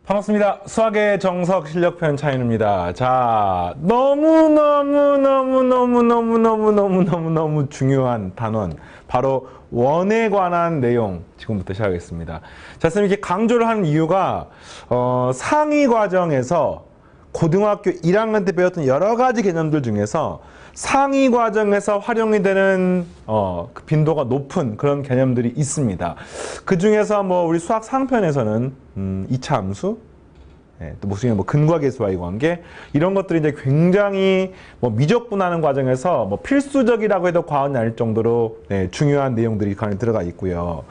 반갑습니다. 수학의 정석 실력 표현 차이입니다. 자, 너무 중요한 단원, 바로 원에 관한 내용 지금부터 시작하겠습니다. 자, 선생님이 이렇게 강조를 하는 이유가 상위 과정에서 고등학교 1학년 때 배웠던 여러 가지 개념들 중에서 상위 과정에서 활용이 되는 그 빈도가 높은 그런 개념들이 있습니다. 그 중에서 뭐 우리 수학 상편에서는 2차 함수, 또 무슨 근과 계수와의 관계, 이런 것들이 이제 굉장히 미적분하는 과정에서 필수적이라고 해도 과언이 아닐 정도로 중요한 내용들이 강의에 들어가 있고요.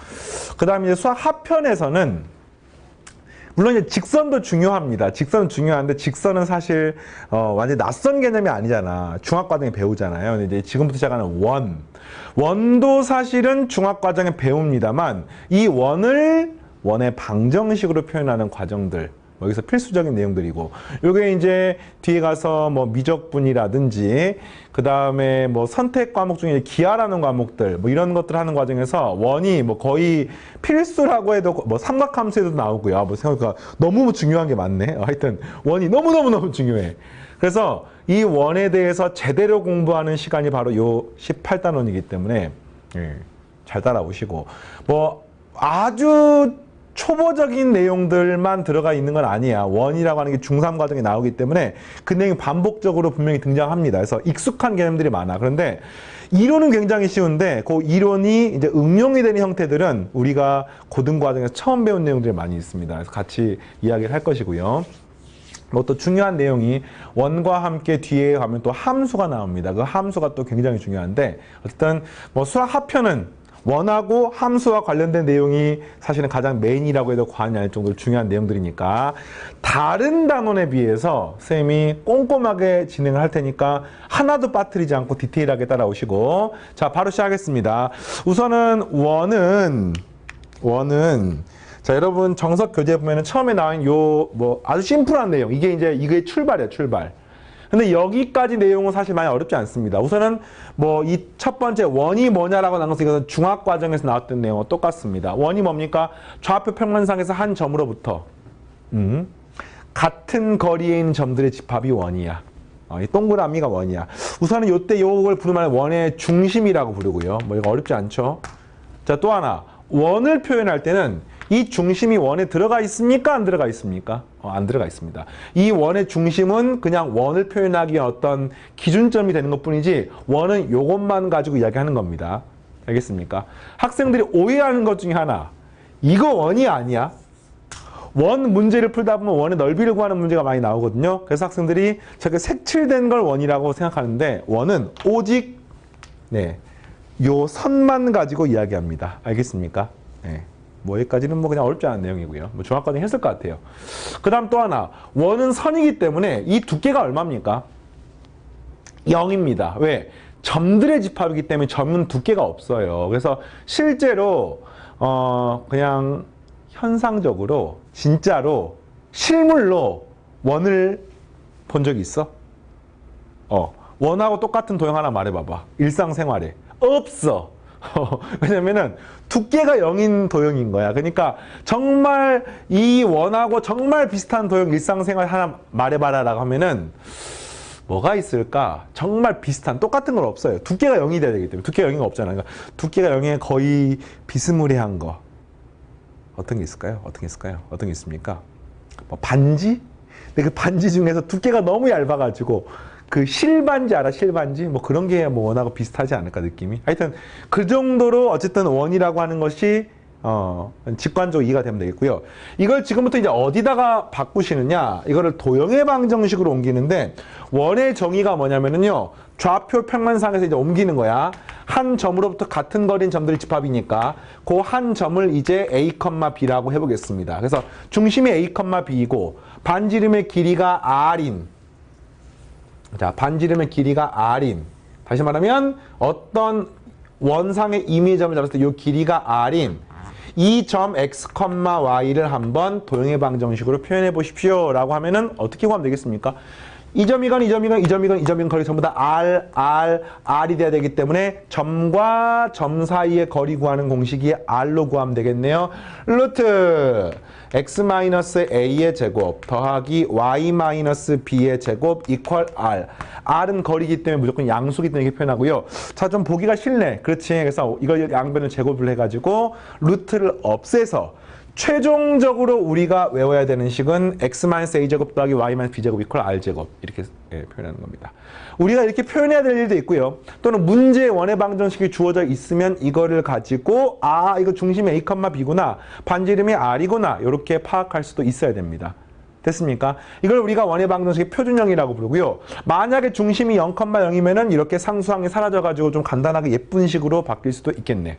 그 다음에 이제 수학 하편에서는 물론 이제 직선도 중요합니다. 직선은 중요한데 직선은 사실 완전 낯선 개념이 아니잖아. 중학과정에 배우잖아요. 근데 이제 지금부터 시작하는 원도 사실은 중학과정에 배웁니다만 이 원의 방정식으로 표현하는 과정들, 여기서 필수적인 내용들이고, 요게 이제 뒤에 가서 미적분이라든지 그 다음에 선택 과목 중에 기하라는 과목들 이런 것들 하는 과정에서 원이 거의 필수라고 해도 삼각함수에도 나오고요. 생각보다 너무 중요한 게 많네. 하여튼 원이 너무 중요해. 그래서 이 원에 대해서 제대로 공부하는 시간이 바로 요 18단원이기 때문에 잘 따라오시고, 아주 초보적인 내용들만 들어가 있는 건 아니야. 원이라고 하는 게 중3 과정에 나오기 때문에 그 내용이 반복적으로 분명히 등장합니다. 그래서 익숙한 개념들이 많아. 그런데 이론은 굉장히 쉬운데 그 이론이 이제 응용이 되는 형태들은 우리가 고등 과정에서 처음 배운 내용들이 많이 있습니다. 그래서 같이 이야기를 할 것이고요. 또 중요한 내용이 원과 함께 뒤에 가면 또 함수가 나옵니다. 그 함수가 또 굉장히 중요한데, 어쨌든 수학 하편은 원하고 함수와 관련된 내용이 사실은 가장 메인이라고 해도 과언이 아닐 정도로 중요한 내용들이니까 다른 단원에 비해서 선생님이 꼼꼼하게 진행을 할 테니까 하나도 빠뜨리지 않고 디테일하게 따라오시고, 자, 바로 시작하겠습니다. 우선은 원은 자, 여러분 정석 교재 보면은 처음에 나온 아주 심플한 내용, 이게 출발이야, 출발. 근데 여기까지 내용은 사실 많이 어렵지 않습니다. 우선은 이 첫 번째 원이 뭐냐라고 나온 것은 이것은 중학 과정에서 나왔던 내용과 똑같습니다. 원이 뭡니까? 좌표 평면상에서 한 점으로부터 같은 거리에 있는 점들의 집합이 원이야. 이 동그라미가 원이야. 우선은 요때 요걸 부르면 원의 중심이라고 부르고요. 이거 어렵지 않죠? 자, 또 하나. 원을 표현할 때는 이 중심이 원에 들어가 있습니까? 안 들어가 있습니까? 안 들어가 있습니다. 이 원의 중심은 그냥 원을 표현하기 위한 어떤 기준점이 되는 것 뿐이지, 원은 요것만 가지고 이야기하는 겁니다. 알겠습니까? 학생들이 오해하는 것 중에 하나, 이거 원이 아니야? 원 문제를 풀다 보면 원의 넓이를 구하는 문제가 많이 나오거든요. 그래서 학생들이 저게 색칠된 걸 원이라고 생각하는데, 원은 오직 요 선만 가지고 이야기합니다. 알겠습니까? 여기까지는 그냥 어렵지 않은 내용이고요. 중학과정에 했을 것 같아요. 그 다음 또 하나, 원은 선이기 때문에 이 두께가 얼마입니까? 0입니다. 왜? 점들의 집합이기 때문에 점은 두께가 없어요. 그래서 실제로 그냥 현상적으로 진짜로 실물로 원을 본 적이 있어? 원하고 똑같은 도형 하나 말해봐봐. 일상생활에. 없어. 왜냐면은 두께가 0인 도형인 거야. 그러니까 정말 이 원하고 정말 비슷한 도형 일상생활 하나 말해봐라 라고 하면은 뭐가 있을까? 정말 비슷한, 똑같은 건 없어요. 두께가 0이 돼야 되기 때문에. 두께가 0이 없잖아. 그러니까 두께가 0에 거의 비스무리한 거. 어떤 게 있을까요? 어떤 게 있습니까? 반지? 근데 그 반지 중에서 두께가 너무 얇아가지고 그 실반지 알아? 실반지? 그런 게 원하고 비슷하지 않을까, 느낌이? 하여튼 그 정도로 어쨌든 원이라고 하는 것이 직관적으로 이해가 되면 되겠고요. 이걸 지금부터 이제 어디다가 바꾸시느냐? 이거를 도형의 방정식으로 옮기는데, 원의 정의가 뭐냐면은요, 좌표 평면상에서 이제 옮기는 거야. 한 점으로부터 같은 거리인 점들의 집합이니까 그 한 점을 이제 A, B라고 해보겠습니다. 그래서 중심이 A, B이고 반지름의 길이가 R인, 자, 반지름의 길이가 R인, 다시 말하면 어떤 원상의 임의의 점을 잡았을 때 이 길이가 R인 이 점 X, Y를 한번 도형의 방정식으로 표현해 보십시오 라고 하면은 어떻게 구하면 되겠습니까? 이 점이건 이 점이건 이 점이건 이 점이건 거리 전부 다 R이 돼야 되기 때문에 점과 점 사이의 거리 구하는 공식이 R로 구하면 되겠네요. 루트 x-a의 제곱 더하기 y-b의 제곱 이퀄 R. R은 거리이기 때문에 무조건 양수기 때문에 이렇게 표현하고요. 자, 좀 보기가 싫네. 그렇지. 그래서 이걸 양변을 제곱을 해가지고 루트를 없애서 최종적으로 우리가 외워야 되는 식은 x-a제곱 더하기 y-b제곱 이퀄 r제곱 이렇게 표현하는 겁니다. 우리가 이렇게 표현해야 될 일도 있고요. 또는 문제의 원의 방정식이 주어져 있으면 이거를 가지고 이거 중심이 a, b구나. 반지름이 r이구나. 이렇게 파악할 수도 있어야 됩니다. 됐습니까? 이걸 우리가 원의 방정식의 표준형이라고 부르고요. 만약에 중심이 0,0이면은 이렇게 상수항이 사라져가지고 좀 간단하게 예쁜 식으로 바뀔 수도 있겠네.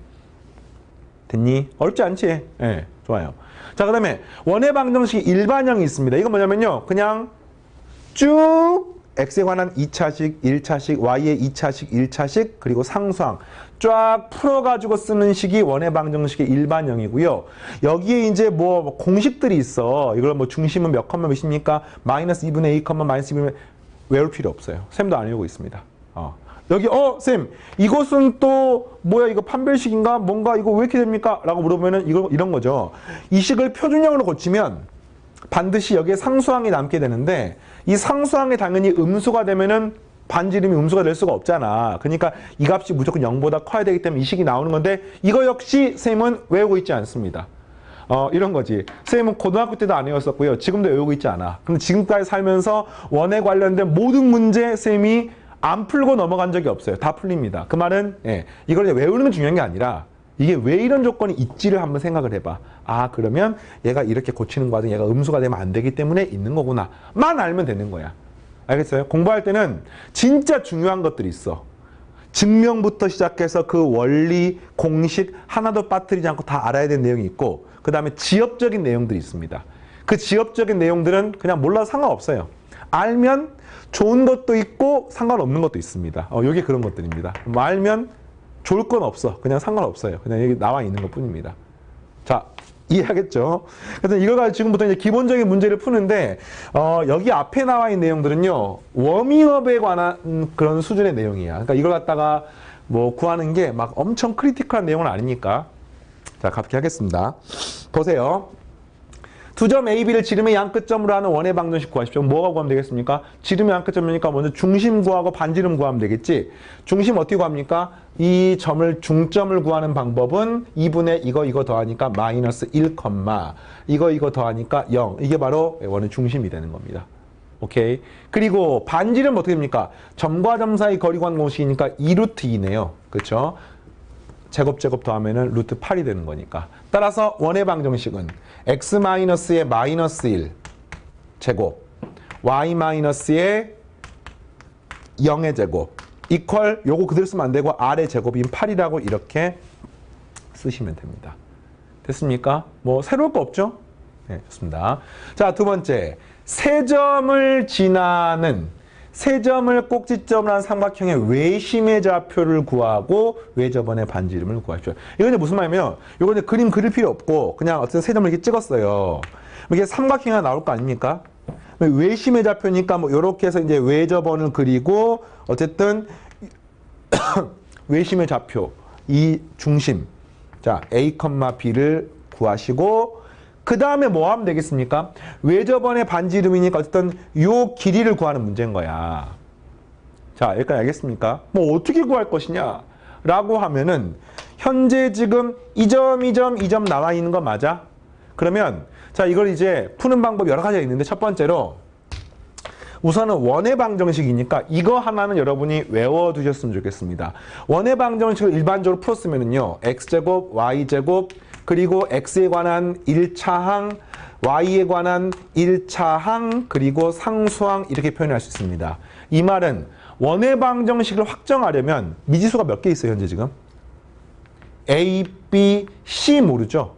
됐니? 어렵지 않지? 네, 좋아요. 자, 그 다음에 원의 방정식이 일반형이 있습니다. 이건 뭐냐면요. 그냥 쭉 x에 관한 2차식, 1차식, y의 2차식, 1차식, 그리고 상수항 쫙 풀어가지고 쓰는 식이 원의 방정식의 일반형이고요. 여기에 이제 뭐 공식들이 있어. 이걸 뭐 중심은 몇 컴마 몇입니까? 마이너스 2분의 a 컴마 마이너스 2분의 외울 필요 없어요. 쌤도 안 외우고 있습니다. 여기 쌤 이것은 또 뭐야 이거 판별식인가 뭔가 이거 왜 이렇게 됩니까? 라고 물어보면은 이런 거죠. 이 식을 표준형으로 고치면 반드시 여기에 상수항이 남게 되는데 이 상수항이 당연히 음수가 되면은 반지름이 음수가 될 수가 없잖아. 그러니까 이 값이 무조건 0보다 커야 되기 때문에 이 식이 나오는 건데 이거 역시 쌤은 외우고 있지 않습니다. 이런 거지. 쌤은 고등학교 때도 안 외웠었고요. 지금도 외우고 있지 않아. 근데 지금까지 살면서 원에 관련된 모든 문제 쌤이 안 풀고 넘어간 적이 없어요. 다 풀립니다. 그 말은 이걸 외우는 게 중요한 게 아니라 이게 왜 이런 조건이 있지를 한번 생각을 해봐. 그러면 얘가 이렇게 고치는 과정에 얘가 음수가 되면 안 되기 때문에 있는 거구나. 만 알면 되는 거야. 알겠어요? 공부할 때는 진짜 중요한 것들이 있어. 증명부터 시작해서 그 원리, 공식 하나도 빠뜨리지 않고 다 알아야 되는 내용이 있고 그 다음에 지엽적인 내용들이 있습니다. 그 지엽적인 내용들은 그냥 몰라도 상관없어요. 알면 좋은 것도 있고 상관없는 것도 있습니다. 이게 그런 것들입니다. 뭐 알면 좋을 건 없어. 그냥 상관없어요. 그냥 여기 나와 있는 것 뿐입니다. 자, 이해하겠죠? 그래서 이걸 가지고 지금부터 이제 기본적인 문제를 푸는데 여기 앞에 나와 있는 내용들은요. 워밍업에 관한 그런 수준의 내용이야. 그러니까 이걸 갖다가 뭐 구하는 게 막 엄청 크리티컬한 내용은 아니니까. 자, 가볍게 하겠습니다. 보세요. 두 점 A, B를 지름의 양끝점으로 하는 원의 방정식 구하십시오. 뭐가 구하면 되겠습니까? 지름의 양끝점이니까 먼저 중심 구하고 반지름 구하면 되겠지. 중심 어떻게 구합니까? 이 점을 중점을 구하는 방법은 2분의 이거 더하니까 마이너스 1, 이거 더하니까 0. 이게 바로 원의 중심이 되는 겁니다. 오케이. 그리고 반지름 어떻게 됩니까? 점과 점 사이 거리 구하는 공식이니까 2루트 2네요. 그렇죠? 제곱 더하면은 루트 8이 되는 거니까. 따라서 원의 방정식은 x-의 마이너스 1 제곱 y-의 0의 제곱 이퀄 요거 그대로 쓰면 안 되고 r의 제곱인 8이라고 이렇게 쓰시면 됩니다. 됐습니까? 뭐 새로울 거 없죠? 네, 좋습니다. 자, 두 번째. 세 점을 지나는 세 점을 꼭지점으로 한 삼각형의 외심의 좌표를 구하고 외접원의 반지름을 구하십시오. 이건 이제 무슨 말이냐면 이거 이제 그림 그릴 필요 없고 그냥 어떤 세 점을 이렇게 찍었어요. 이게 삼각형이 하나 나올 거 아닙니까? 외심의 좌표니까 뭐 이렇게 해서 이제 외접원을 그리고 어쨌든 외심의 좌표 이 중심 자 A, B를 구하시고 그 다음에 뭐 하면 되겠습니까? 외접원의 반지름이니까 어쨌든 요 길이를 구하는 문제인 거야. 자, 여기까지 알겠습니까? 뭐 어떻게 구할 것이냐? 라고 하면은 현재 지금 이 점 나와 있는 거 맞아? 그러면 자, 이걸 이제 푸는 방법이 여러 가지가 있는데 첫 번째로 우선은 원의 방정식이니까 이거 하나는 여러분이 외워두셨으면 좋겠습니다. 원의 방정식을 일반적으로 풀었으면은요. x제곱, y제곱, 그리고 x에 관한 1차항, y에 관한 1차항, 그리고 상수항 이렇게 표현할 수 있습니다. 이 말은 원의 방정식을 확정하려면 미지수가 몇 개 있어요, 현재 지금? A, B, C 모르죠?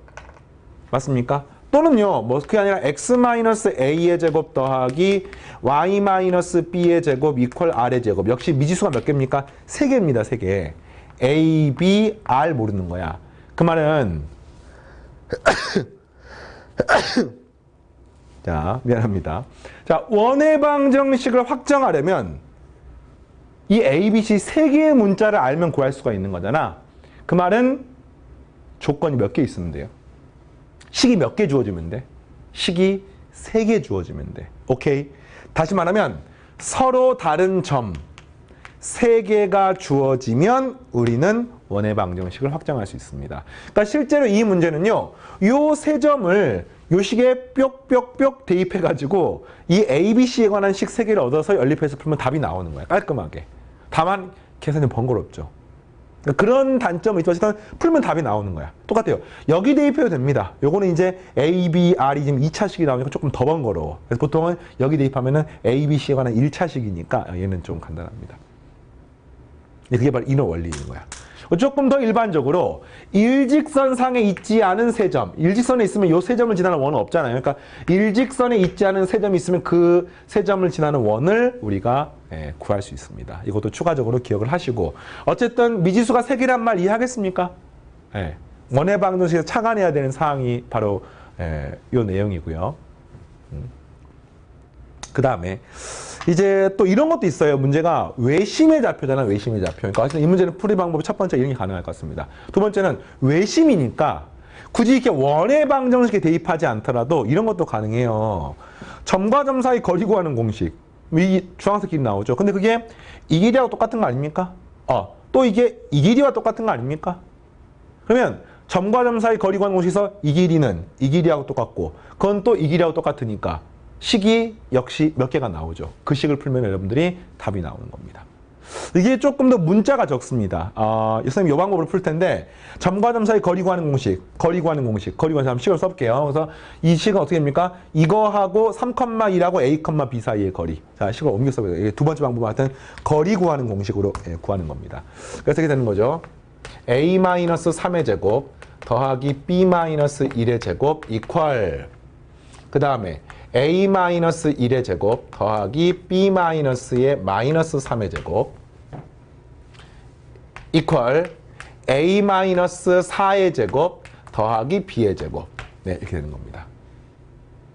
맞습니까? 또는요, 뭐 그게 아니라 x-a의 제곱 더하기 y-b의 제곱 이퀄 r의 제곱. 역시 미지수가 몇 개입니까? 3개입니다, 3개. A, B, R 모르는 거야. 그 말은 자, 미안합니다. 자, 원의 방정식을 확정하려면 이 A, B, C 세 개의 문자를 알면 구할 수가 있는 거잖아. 그 말은 조건이 몇 개 있으면 돼요? 식이 몇 개 주어지면 돼? 식이 3개 주어지면 돼. 오케이? 다시 말하면 서로 다른 점 3개가 주어지면 우리는 원의 방정식을 확정할 수 있습니다. 그러니까 실제로 이 문제는요. 요 세 점을 요 식에 뾱뾱뾱 대입해가지고 이 A, B, C에 관한 식 3개를 얻어서 연립해서 풀면 답이 나오는 거야. 깔끔하게. 다만 계산이 번거롭죠. 그런 단점이 있지만 풀면 답이 나오는 거야. 똑같아요. 여기 대입해도 됩니다. 요거는 이제 A, B, R이 지금 2차식이 나오니까 조금 더 번거로워. 그래서 보통은 여기 대입하면은 A, B, C에 관한 1차식이니까 얘는 좀 간단합니다. 그게 바로 인어 원리인 거야. 조금 더 일반적으로 일직선상에 있지 않은 세 점. 일직선에 있으면 요 세 점을 지나는 원은 없잖아요. 그러니까 일직선에 있지 않은 세 점이 있으면 그 세 점을 지나는 원을 우리가 구할 수 있습니다. 이것도 추가적으로 기억을 하시고 어쨌든 미지수가 3개란 말 이해하겠습니까? 원의 방정식에서 착안해야 되는 사항이 바로 요 내용이고요. 그 다음에 이제 또 이런 것도 있어요. 문제가 외심의 좌표잖아. 외심의 좌표. 그러니까 이 문제는 풀이 방법이 첫 번째 이런 게 가능할 것 같습니다. 두 번째는 외심이니까 굳이 이렇게 원의 방정식에 대입하지 않더라도 이런 것도 가능해요. 점과 점 사이 거리 구하는 공식. 이 주황색 길이 나오죠. 근데 그게 이 길이하고 똑같은 거 아닙니까? 또 이게 이 길이와 똑같은 거 아닙니까? 그러면 점과 점 사이 거리 구하는 공식에서 이 길이는 이 길이하고 똑같고 그건 또 이 길이하고 똑같으니까 식이 역시 몇 개가 나오죠. 그 식을 풀면 여러분들이 답이 나오는 겁니다. 이게 조금 더 문자가 적습니다. 선생님 이 방법으로 풀 텐데 점과 점 사이 거리 구하는 공식, 거리 구하는 식을 써볼게요. 그래서 이 식은 어떻게 됩니까? 이거하고 3,2하고 A, B 사이의 거리. 자, 식을 옮겨 써보세요. 이게 두 번째 방법은 하여튼 거리 구하는 공식으로 구하는 겁니다. 그래서 이렇게 되는 거죠. A-3의 제곱 더하기 B-1의 제곱 이퀄 그 다음에 A-1의 제곱 더하기 B-의 -3의 제곱 이퀄 A-4의 제곱 더하기 B의 제곱. 네, 이렇게 되는 겁니다.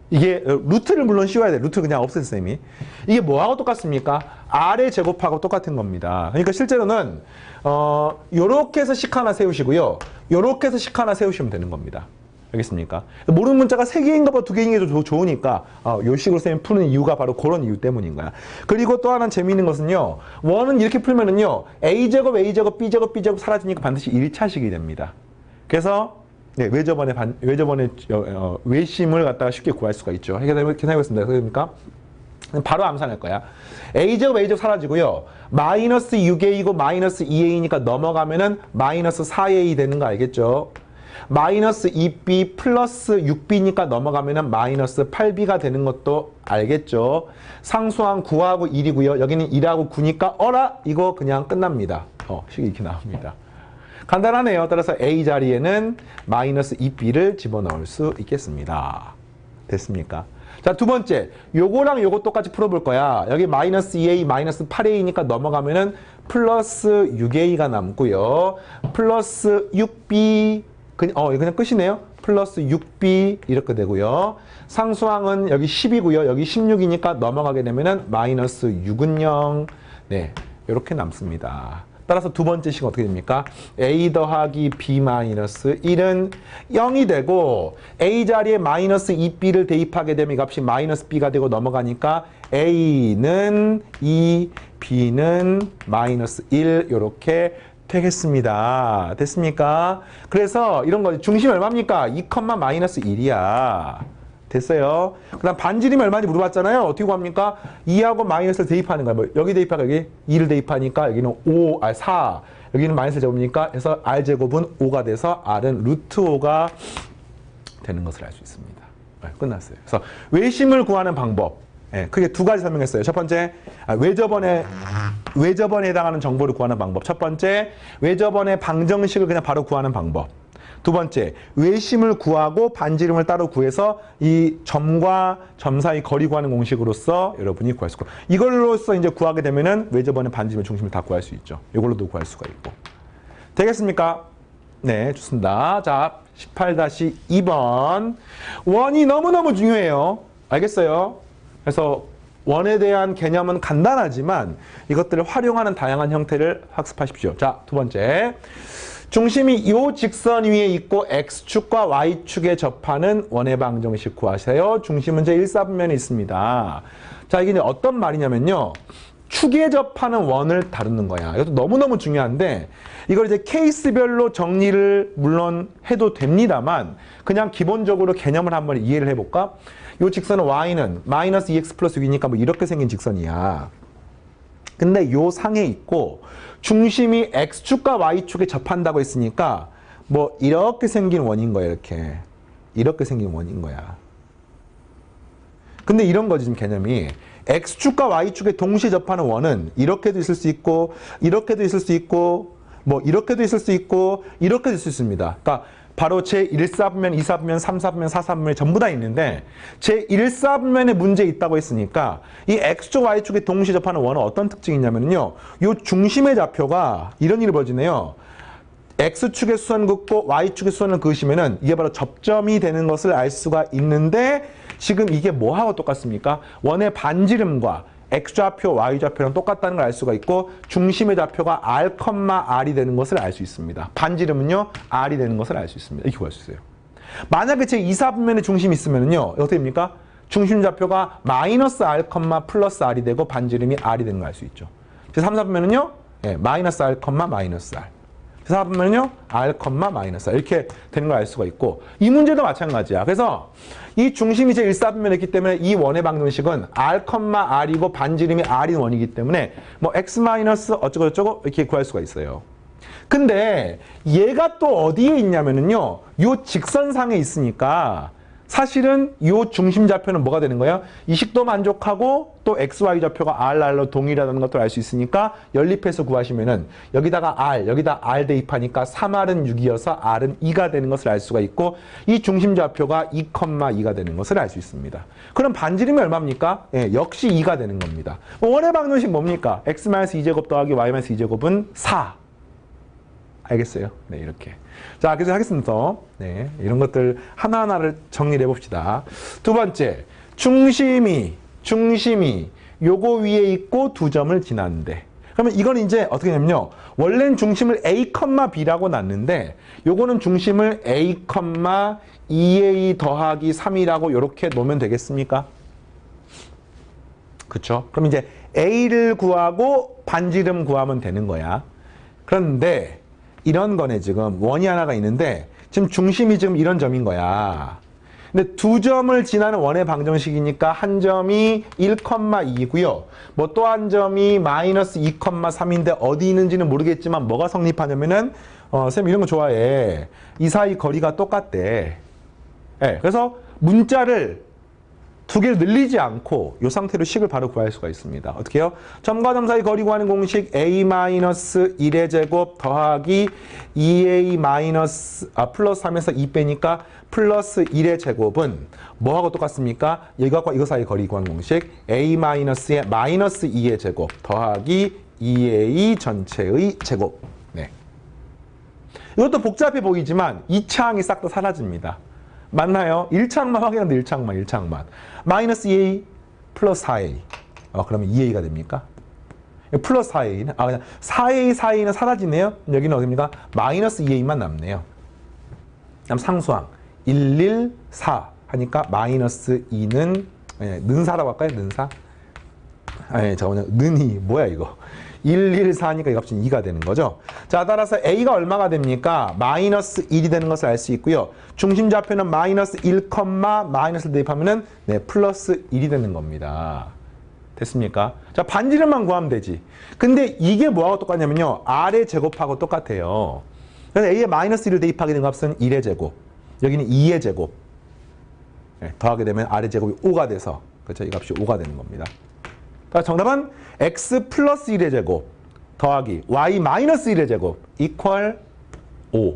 이게 루트를 물론 씌워야 돼. 루트 그냥 없애 쌤이. 이게 뭐하고 똑같습니까? R의 제곱하고 똑같은 겁니다. 그러니까 실제로는 요렇게 해서 식 하나 세우시고요. 요렇게 해서 식 하나 세우시면 되는 겁니다. 알겠습니까? 모르는 문자가 3개인 것보다 2개인 게 더 좋으니까 요 식으로 쌤이 푸는 이유가 바로 그런 이유 때문인 거야. 그리고 또 하나 재미있는 것은요. 원은 이렇게 풀면은요. A제곱, A제곱, B제곱, B제곱 사라지니까 반드시 1차식이 됩니다. 그래서 네, 외접원의 외심을 갖다가 쉽게 구할 수가 있죠. 계산해보겠습니다. 그러니까 바로 암산할 거야. A제곱, A제곱 사라지고요. 마이너스 6A이고 마이너스 2A니까 넘어가면은 마이너스 4A 되는 거 알겠죠? 마이너스 2B 플러스 6B니까 넘어가면은 마이너스 8B가 되는 것도 알겠죠? 상수항 9하고 1이고요. 여기는 1하고 9니까 이거 그냥 끝납니다. 식이 이렇게 나옵니다. 간단하네요. 따라서 A 자리에는 마이너스 2B를 집어넣을 수 있겠습니다. 됐습니까? 자, 두 번째. 요거랑 요거 똑같이 풀어볼 거야. 여기 마이너스 2A, 마이너스 8A니까 넘어가면은 플러스 6A가 남고요. 플러스 6B, 그냥 끝이네요. 플러스 6B 이렇게 되고요. 상수항은 여기 10이고요. 여기 16이니까 넘어가게 되면은 마이너스 6은 0. 네, 이렇게 남습니다. 따라서 두 번째 식은 어떻게 됩니까? A 더하기 B 마이너스 1은 0이 되고 A 자리에 마이너스 2B를 대입하게 되면 이 값이 마이너스 B가 되고 넘어가니까 A는 2, B는 마이너스 1 이렇게 되겠습니다. 됐습니까? 그래서 이런 거 중심이 얼마입니까? 2, 마이너스 1이야. 됐어요? 그 다음 반지름이 얼마인지 물어봤잖아요. 어떻게 구합니까? 2하고 마이너스를 대입하는 거야. 여기 대입하고 여기 2를 대입하니까 여기는 4. 여기는 마이너스 제곱이니까 해서 R제곱은 5가 돼서 R은 루트 5가 되는 것을 알 수 있습니다. 네, 끝났어요. 그래서 외심을 구하는 방법. 네, 크게 두 가지 설명했어요. 첫 번째, 외접원에 해당하는 정보를 구하는 방법. 첫 번째, 외접원의 방정식을 그냥 바로 구하는 방법. 두 번째, 외심을 구하고 반지름을 따로 구해서 이 점과 점 사이 거리 구하는 공식으로서 여러분이 구할 수 있고 이걸로써 이제 구하게 되면은 외접원의 반지름의 중심을 다 구할 수 있죠. 이걸로도 구할 수가 있고. 되겠습니까? 네, 좋습니다. 자, 18-2번. 원이 너무너무 중요해요. 알겠어요? 그래서 원에 대한 개념은 간단하지만 이것들을 활용하는 다양한 형태를 학습하십시오. 자, 두 번째. 중심이 이 직선 위에 있고 X축과 Y축에 접하는 원의 방정식 구하세요. 중심은 제1사분면에 있습니다. 자, 이게 어떤 말이냐면요. 축에 접하는 원을 다루는 거야. 이것도 너무너무 중요한데 이걸 이제 케이스별로 정리를 물론 해도 됩니다만 그냥 기본적으로 개념을 한번 이해를 해볼까? 이 직선은 Y는 마이너스 2x 플러스 6이니까 뭐 이렇게 생긴 직선이야. 근데 요 상에 있고 중심이 X축과 Y축에 접한다고 했으니까 뭐 이렇게 생긴 원인 거야. 이렇게 생긴 원인 거야. 근데 이런 거지 지금 개념이. X축과 Y축에 동시에 접하는 원은 이렇게도 있을 수 있고 이렇게도 있을 수 있고 뭐 이렇게도 있을 수 있고 이렇게도 있을 수 있습니다. 그러니까 바로 제1사분면, 2사분면, 3사분면, 4사분면이 전부 다 있는데 제1사분면에 문제 있다고 했으니까 이 X축, Y축에 동시에 접하는 원은 어떤 특징이 있냐면요. 요 중심의 좌표가 이런 일이 벌어지네요. X축의 수선을 긋고 Y축의 수선을 그으시면은 이게 바로 접점이 되는 것을 알 수가 있는데 지금 이게 뭐하고 똑같습니까? 원의 반지름과 X좌표, Y좌표랑 똑같다는 걸 알 수가 있고 중심의 좌표가 R, R이 되는 것을 알 수 있습니다. 반지름은요, R이 되는 것을 알 수 있습니다. 이렇게 구할 수 있어요. 만약에 제 2사분면에 중심이 있으면요, 어떻게 됩니까? 중심 좌표가 마이너스 R, 플러스 R이 되고 반지름이 R이 되는 걸 알 수 있죠. 제 3사분면은요, 마이너스 R, 마이너스 R. 4분면은요, R, 마이너스 R 이렇게 되는 걸 알 수가 있고 이 문제도 마찬가지야. 그래서 이 중심이 제 1사분면에 있기 때문에 이 원의 방정식은 R, R이고 반지름이 R인 원이기 때문에 뭐 X 마이너스 어쩌고저쩌고 이렇게 구할 수가 있어요. 근데 얘가 또 어디에 있냐면은요, 요 직선상에 있으니까 사실은 이 중심 좌표는 뭐가 되는 거예요? 이 식도 만족하고 또 XY 좌표가 RR로 동일하다는 것도 알 수 있으니까 연립해서 구하시면은 여기다가 R, 여기다 R 대입하니까 3R은 6이어서 R은 2가 되는 것을 알 수가 있고 이 중심 좌표가 2,2가 되는 것을 알 수 있습니다. 그럼 반지름이 얼마입니까? 역시 2가 되는 겁니다. 원의 방정식 뭡니까? X-2제곱 더하기 Y-2제곱은 4. 알겠어요? 네, 이렇게. 자, 그래서 하겠습니다. 네, 이런 것들 하나하나를 정리를 해봅시다. 두 번째, 중심이 요거 위에 있고 두 점을 지났는데. 그러면 이건 이제 어떻게 되냐면요. 원래는 중심을 A, B라고 놨는데 요거는 중심을 A, 2A 더하기 3이라고 이렇게 놓으면 되겠습니까? 그쵸? 그럼 이제 A를 구하고 반지름 구하면 되는 거야. 그런데 이런 거네. 지금 원이 하나가 있는데 지금 중심이 지금 이런 점인 거야. 근데 두 점을 지나는 원의 방정식이니까 한 점이 1,2이고요. 뭐 또 한 점이 마이너스 2,3인데 어디 있는지는 모르겠지만 뭐가 성립하냐면은 쌤 이런 거 좋아해. 이 사이 거리가 똑같대. 네, 그래서 문자를 두 개를 늘리지 않고 이 상태로 식을 바로 구할 수가 있습니다. 어떻게 해요? 점과 점 사이 거리 구하는 공식 A-1의 제곱 더하기 2A- 플러스 3에서 2 빼니까 플러스 1의 제곱은 뭐하고 똑같습니까? 이것과 이거 사이 거리 구하는 공식 A-의 마이너스 2의 제곱 더하기 2A 전체의 제곱. 네. 이것도 복잡해 보이지만 2차 항이 싹 다 사라집니다. 맞나요? 1차항만 확인하는데 1차항만. 마이너스 2A 플러스 4A. 그러면 2A가 됩니까? 플러스 4A는? 그냥 4A, 4A는 사라지네요. 여기는 어디입니까? 마이너스 2A만 남네요. 다음 상수항. 1, 1, 4 하니까 마이너스 2는 는사라고 할까요? 는사? 잠깐만요. 는이 뭐야 이거? 1, 1, 4니까 이 값은 2가 되는 거죠. 자, 따라서 A가 얼마가 됩니까? 마이너스 1이 되는 것을 알 수 있고요. 중심 좌표는 마이너스 1, 마이너스를 대입하면은 플러스 1이 되는 겁니다. 됐습니까? 자, 반지름만 구하면 되지. 근데 이게 뭐하고 똑같냐면요. R의 제곱하고 똑같아요. 그래서 A에 마이너스 1을 대입하게 된 값은 1의 제곱. 여기는 2의 제곱. 더하게 되면 R의 제곱이 5가 돼서 그렇죠? 이 값이 5가 되는 겁니다. 정답은 x 플러스 1의 제곱 더하기 y 마이너스 1의 제곱 이퀄 5.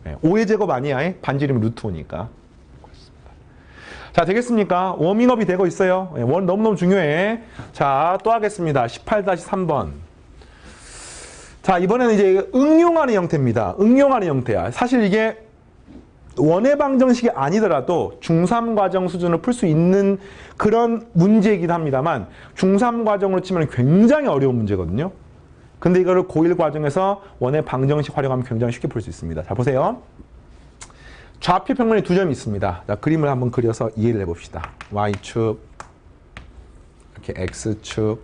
5의 제곱 아니야. 반지름이 루트 5니까. 자, 되겠습니까? 워밍업이 되고 있어요. 원 너무너무 중요해. 자, 또 하겠습니다. 18-3번. 자, 이번에는 이제 응용하는 형태입니다. 응용하는 형태야. 사실 이게 원의 방정식이 아니더라도 중3 과정 수준을 풀 수 있는 그런 문제이기도 합니다만 중3 과정으로 치면 굉장히 어려운 문제거든요. 근데 이거를 고1 과정에서 원의 방정식 활용하면 굉장히 쉽게 풀 수 있습니다. 자, 보세요. 좌표 평면에 두 점이 있습니다. 자, 그림을 한번 그려서 이해를 해봅시다. Y축, 이렇게 X축.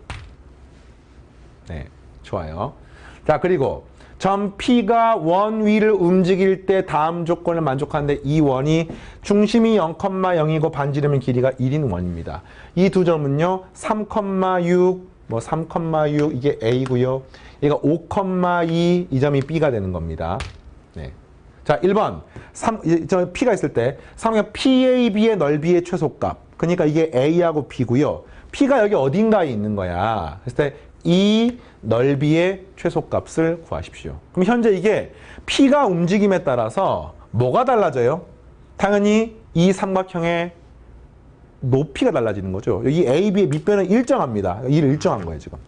네, 좋아요. 자, 그리고 점 P가 원 위를 움직일 때 다음 조건을 만족하는데 이 원이 중심이 0,0이고 반지름의 길이가 1인 원입니다. 이 두 점은요. 3,6, 3,6 이게 A고요. 얘가 5,2 이 점이 B가 되는 겁니다. 네. 자, 1번. 저 P가 있을 때 삼각형 PAB의 넓이의 최소값. 그러니까 이게 A하고 B고요. P가 여기 어딘가에 있는 거야. 그랬을 때 이 넓이의 최소값을 구하십시오. 그럼 현재 이게 P가 움직임에 따라서 뭐가 달라져요? 당연히 이 삼각형의 높이가 달라지는 거죠. 이 AB의 밑변은 일정합니다. 이를 일정한 거예요, 지금.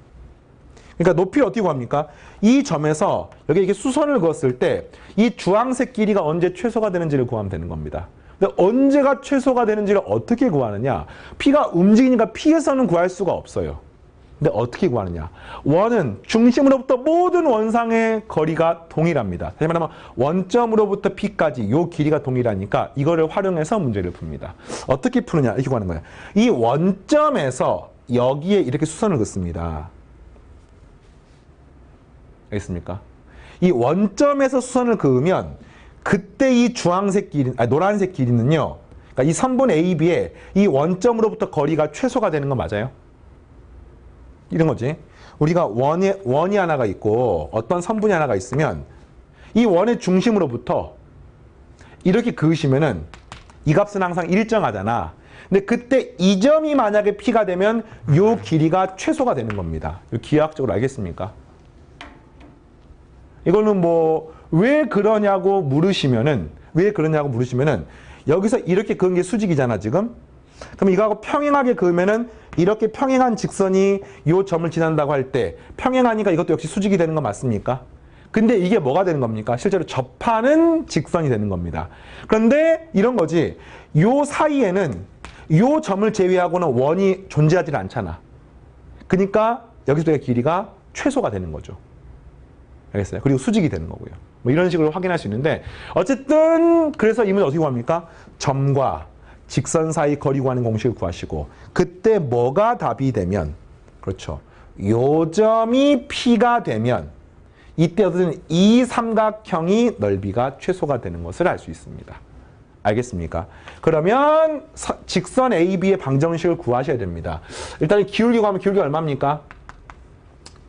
그러니까 높이를 어떻게 구합니까? 이 점에서 여기 이렇게 수선을 그었을 때 이 주황색 길이가 언제 최소가 되는지를 구하면 되는 겁니다. 근데 언제가 최소가 되는지를 어떻게 구하느냐? P가 움직이니까 P에서는 구할 수가 없어요. 근데 어떻게 구하느냐? 원은 중심으로부터 모든 원상의 거리가 동일합니다. 다시 말하면 원점으로부터 P까지 이 길이가 동일하니까 이거를 활용해서 문제를 풉니다. 어떻게 푸느냐? 이렇게 구하는 거예요. 이 원점에서 여기에 이렇게 수선을 긋습니다. 알겠습니까? 이 원점에서 수선을 그으면 그때 이 주황색 길이, 노란색 길이는요. 그러니까 이 선분 AB에 이 원점으로부터 거리가 최소가 되는 거 맞아요? 이런 거지. 우리가 원이 하나가 있고 어떤 선분이 하나가 있으면 이 원의 중심으로부터 이렇게 그으시면은 이 값은 항상 일정하잖아. 근데 그때 이 점이 만약에 P가 되면 이 길이가 최소가 되는 겁니다. 기하학적으로 알겠습니까? 이거는 왜 그러냐고 물으시면은 여기서 이렇게 그은 게 수직이잖아, 지금. 그럼 이거하고 평행하게 그으면은 이렇게 평행한 직선이 이 점을 지난다고 할 때 평행하니까 이것도 역시 수직이 되는 거 맞습니까? 근데 이게 뭐가 되는 겁니까? 실제로 접하는 직선이 되는 겁니다. 그런데 이런 거지. 요 사이에는 요 점을 제외하고는 원이 존재하지 않잖아. 그러니까 여기서 길이가 최소가 되는 거죠. 알겠어요? 그리고 수직이 되는 거고요. 이런 식으로 확인할 수 있는데 어쨌든 그래서 이 문제 어떻게 구합니까? 점과 직선 사이 거리 구하는 공식을 구하시고 그때 뭐가 답이 되면 그렇죠. 요 점이 P가 되면 이때 어떤 이 삼각형이 넓이가 최소가 되는 것을 알 수 있습니다. 알겠습니까? 그러면 직선 AB의 방정식을 구하셔야 됩니다. 일단 기울기 구하면 기울기 얼마입니까?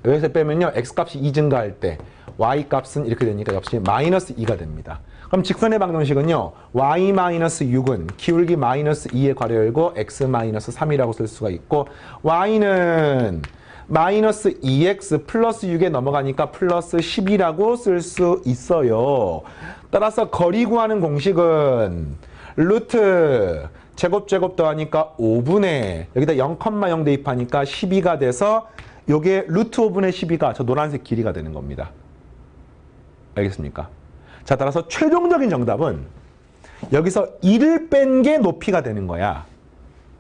여기서 빼면요. X값이 2 증가할 때 Y값은 이렇게 되니까 역시 마이너스 2가 됩니다. 그럼 직선의 방정식은요. Y-6은 기울기 마이너스 2에 괄호 열고 X-3이라고 쓸 수가 있고 Y는 마이너스 2X 플러스 6에 넘어가니까 플러스 10이라고 쓸 수 있어요. 따라서 거리 구하는 공식은 루트 제곱 더하니까 5분의 여기다 0,0 대입하니까 12가 돼서 요게 루트 5분의 12가 저 노란색 길이가 되는 겁니다. 알겠습니까? 자, 따라서 최종적인 정답은 여기서 1을 뺀 게 높이가 되는 거야.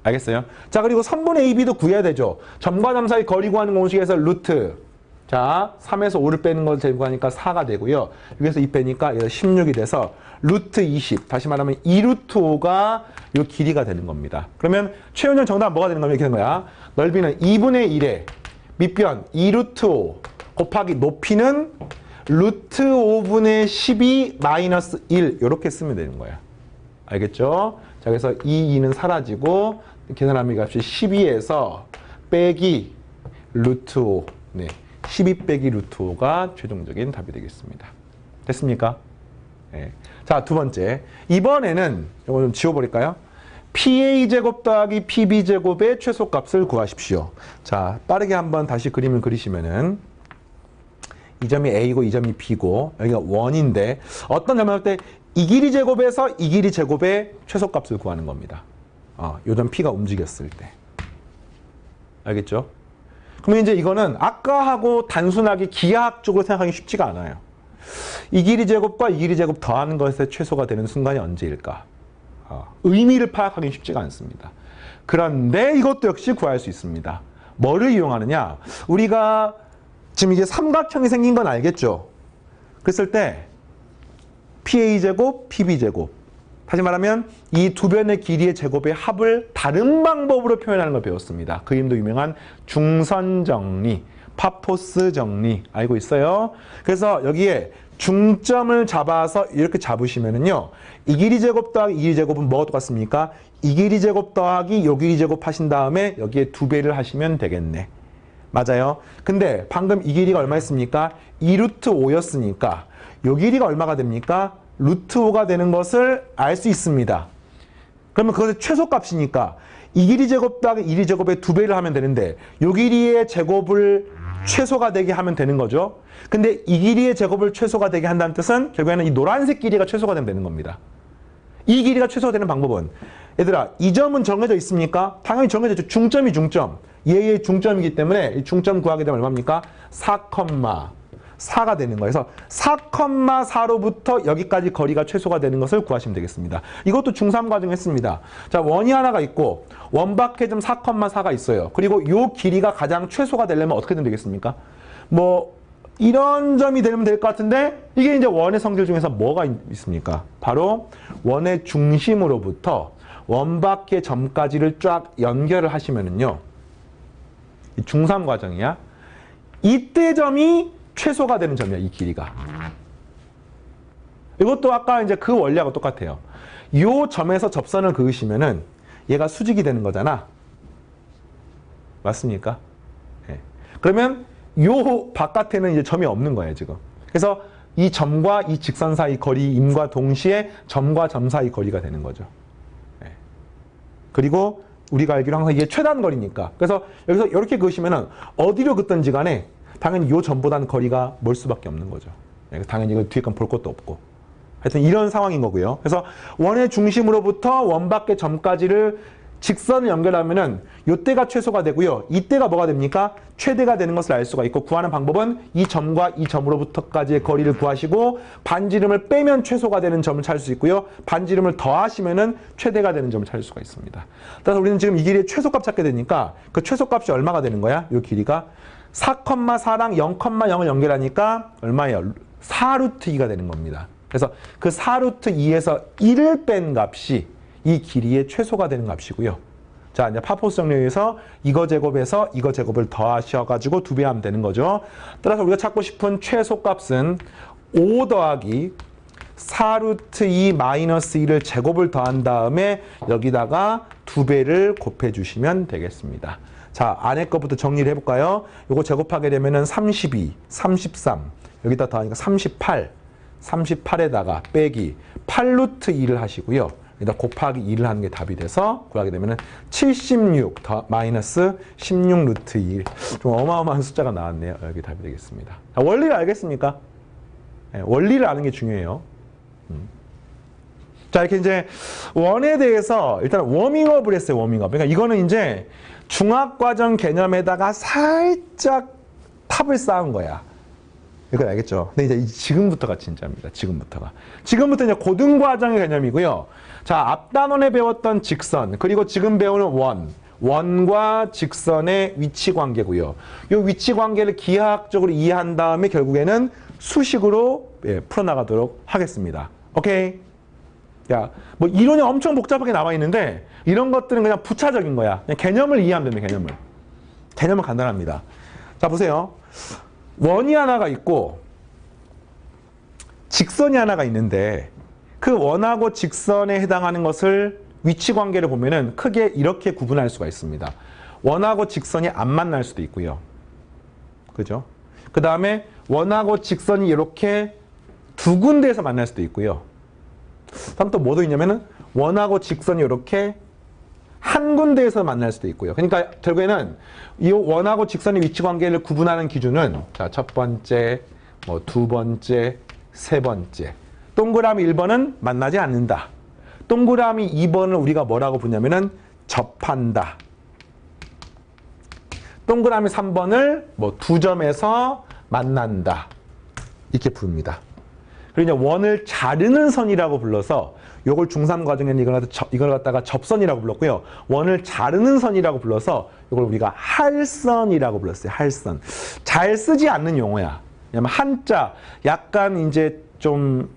알겠어요? 자, 그리고 선분 AB도 구해야 되죠. 점과 점 사이 거리 구하는 공식에서 루트. 자, 3에서 5를 빼는 걸 제곱하니까 4가 되고요. 여기서 2 빼니까 16이 돼서 루트 20. 다시 말하면 2루트 5가 요 길이가 되는 겁니다. 그러면 최종적 정답은 뭐가 되는 거냐? 이렇게 되는 거야. 넓이는 2분의 1에 밑변 2루트 5 곱하기 높이는 루트 5분의 12 마이너스 1 이렇게 쓰면 되는 거야. 알겠죠? 자, 그래서 이 2는 사라지고 계산하면 이 값이 12에서 빼기 루트 5 네, 12 빼기 루트 5가 최종적인 답이 되겠습니다. 됐습니까? 네. 자, 두 번째. 이번에는 이거 좀 지워버릴까요? PA제곱 더하기 PB제곱의 최소값을 구하십시오. 자, 빠르게 한번 다시 그림을 그리시면은 이 점이 A고 이 점이 B고 여기가 원인데 어떤 점을 할 때 이 길이 제곱에서 이 길이 제곱의 최소값을 구하는 겁니다. 요 점 P가 움직였을 때. 알겠죠? 그러면 이제 이거는 아까하고 단순하게 기하학적으로 생각하기 쉽지가 않아요. 이 길이 제곱과 이 길이 제곱 더하는 것에 최소가 되는 순간이 언제일까? 의미를 파악하기 쉽지가 않습니다. 그런데 이것도 역시 구할 수 있습니다. 뭐를 이용하느냐? 우리가 지금 이제 삼각형이 생긴 건 알겠죠? 그랬을 때 PA제곱, PB제곱. 다시 말하면 이 두 변의 길이의 제곱의 합을 다른 방법으로 표현하는 걸 배웠습니다. 그 이름도 유명한 중선정리, 파포스 정리. 알고 있어요? 그래서 여기에 중점을 잡아서 이렇게 잡으시면은요. 이 길이 제곱 더하기 이 길이 제곱은 뭐가 똑같습니까? 이 길이 제곱 더하기 요 길이 제곱 하신 다음에 여기에 2배를 하시면 되겠네. 맞아요. 근데 방금 이 길이가 얼마였습니까? 2루트 5였으니까 요 길이가 얼마가 됩니까? 루트 5가 되는 것을 알 수 있습니다. 그러면 그것의 최소값이니까 이 길이 제곱 더하기 이 길이 제곱의 2배를 하면 되는데 요 길이의 제곱을 최소가 되게 하면 되는 거죠. 근데 이 길이의 제곱을 최소가 되게 한다는 뜻은 결국에는 이 노란색 길이가 최소가 되면 되는 겁니다. 이 길이가 최소가 되는 방법은 얘들아 이 점은 정해져 있습니까? 당연히 정해져 있죠. 중점이 중점. 얘의 중점이기 때문에 이 중점 구하게 되면 얼마입니까? 4,4가 되는 거예요. 그래서 4,4로부터 여기까지 거리가 최소가 되는 것을 구하시면 되겠습니다. 이것도 중3 과정 했습니다. 자, 원이 하나가 있고 원박해점 4,4가 있어요. 그리고 이 길이가 가장 최소가 되려면 어떻게 되면 되겠습니까? 뭐 이런 점이 되면 될 것 같은데 이게 이제 원의 성질 중에서 뭐가 있습니까? 바로 원의 중심으로부터 원박의 점까지를 쫙 연결을 하시면은요. 중3 과정이야. 이때 점이 최소가 되는 점이야, 이 길이가. 이것도 아까 이제 그 원리하고 똑같아요. 요 점에서 접선을 그으시면은 얘가 수직이 되는 거잖아. 맞습니까? 네. 그러면 요 바깥에는 이제 점이 없는 거예요, 지금. 그래서 이 점과 이 직선 사이 거리임과 동시에 점과 점 사이 거리가 되는 거죠. 네. 그리고 우리가 알기로 항상 이게 최단 거리니까. 그래서 여기서 이렇게 그으시면은 어디로 긋든지 간에 당연히 요 점보다는 거리가 멀 수밖에 없는 거죠. 당연히 이거 뒤에 건 볼 것도 없고. 하여튼 이런 상황인 거고요. 그래서 원의 중심으로부터 원 밖의 점까지를 직선을 연결하면은 요때가 최소가 되고요. 이때가 뭐가 됩니까? 최대가 되는 것을 알 수가 있고 구하는 방법은 이 점과 이 점으로부터까지의 거리를 구하시고 반지름을 빼면 최소가 되는 점을 찾을 수 있고요. 반지름을 더하시면은 최대가 되는 점을 찾을 수가 있습니다. 따라서 우리는 지금 이 길이의 최소값 찾게 되니까 그 최소값이 얼마가 되는 거야? 요 길이가 4,4랑 0,0을 연결하니까 얼마예요? 4루트 2가 되는 겁니다. 그래서 그 4루트 2에서 1을 뺀 값이 이 길이의 최소가 되는 값이고요. 자, 이제 파포스 정리에서 이거 제곱에서 이거 제곱을 더하셔가지고 2배 하면 되는 거죠. 따라서 우리가 찾고 싶은 최소값은 5 더하기 4루트 2 마이너스 1을 제곱을 더한 다음에 여기다가 2배를 곱해주시면 되겠습니다. 자, 안에 것부터 정리를 해볼까요? 요거 제곱하게 되면은 32, 33, 여기다 더하니까 38, 38에다가 빼기 8루트 2를 하시고요. 여기다 곱하기 2를 하는 게 답이 돼서 구하게 되면은 76 더 마이너스 16 루트 2. 좀 어마어마한 숫자가 나왔네요. 여기 답이 되겠습니다. 자, 원리를 알겠습니까? 네, 원리를 아는 게 중요해요. 자, 이렇게 이제 원에 대해서 일단 워밍업을 했어요. 워밍업. 그러니까 이거는 이제 중학과정 개념에다가 살짝 탑을 쌓은 거야. 이거 알겠죠? 근데 이제 지금부터가 진짜입니다. 지금부터가. 지금부터 이제 고등과정의 개념이고요. 자, 앞 단원에 배웠던 직선, 그리고 지금 배우는 원과 직선의 위치 관계고요. 이 위치 관계를 기하학적으로 이해한 다음에 결국에는 수식으로 풀어나가도록 하겠습니다. 오케이? 야, 뭐 이론이 엄청 복잡하게 나와 있는데 이런 것들은 그냥 부차적인 거야. 그냥 개념을 이해하면 됩니다. 개념을. 개념은 간단합니다. 자, 보세요. 원이 하나가 있고 직선이 하나가 있는데 그 원하고 직선에 해당하는 것을 위치 관계를 보면은 크게 이렇게 구분할 수가 있습니다. 원하고 직선이 안 만날 수도 있고요. 그죠? 그 다음에 원하고 직선이 이렇게 두 군데에서 만날 수도 있고요. 다음 또 뭐도 있냐면은 원하고 직선이 이렇게 한 군데에서 만날 수도 있고요. 그러니까 결국에는 이 원하고 직선의 위치 관계를 구분하는 기준은 자, 첫 번째, 뭐 두 번째, 세 번째. 동그라미 1번은 만나지 않는다. 동그라미 2번을 우리가 뭐라고 부르냐면은 접한다. 동그라미 3번을 뭐 두 점에서 만난다. 이렇게 부릅니다. 그리고 이제 원을 자르는 선이라고 불러서 요걸 중3 과정에는 이걸 갖다가 접선이라고 불렀고요. 원을 자르는 선이라고 불러서 이걸 우리가 할선이라고 불렀어요. 할선. 잘 쓰지 않는 용어야. 왜냐면 한자, 약간 이제 좀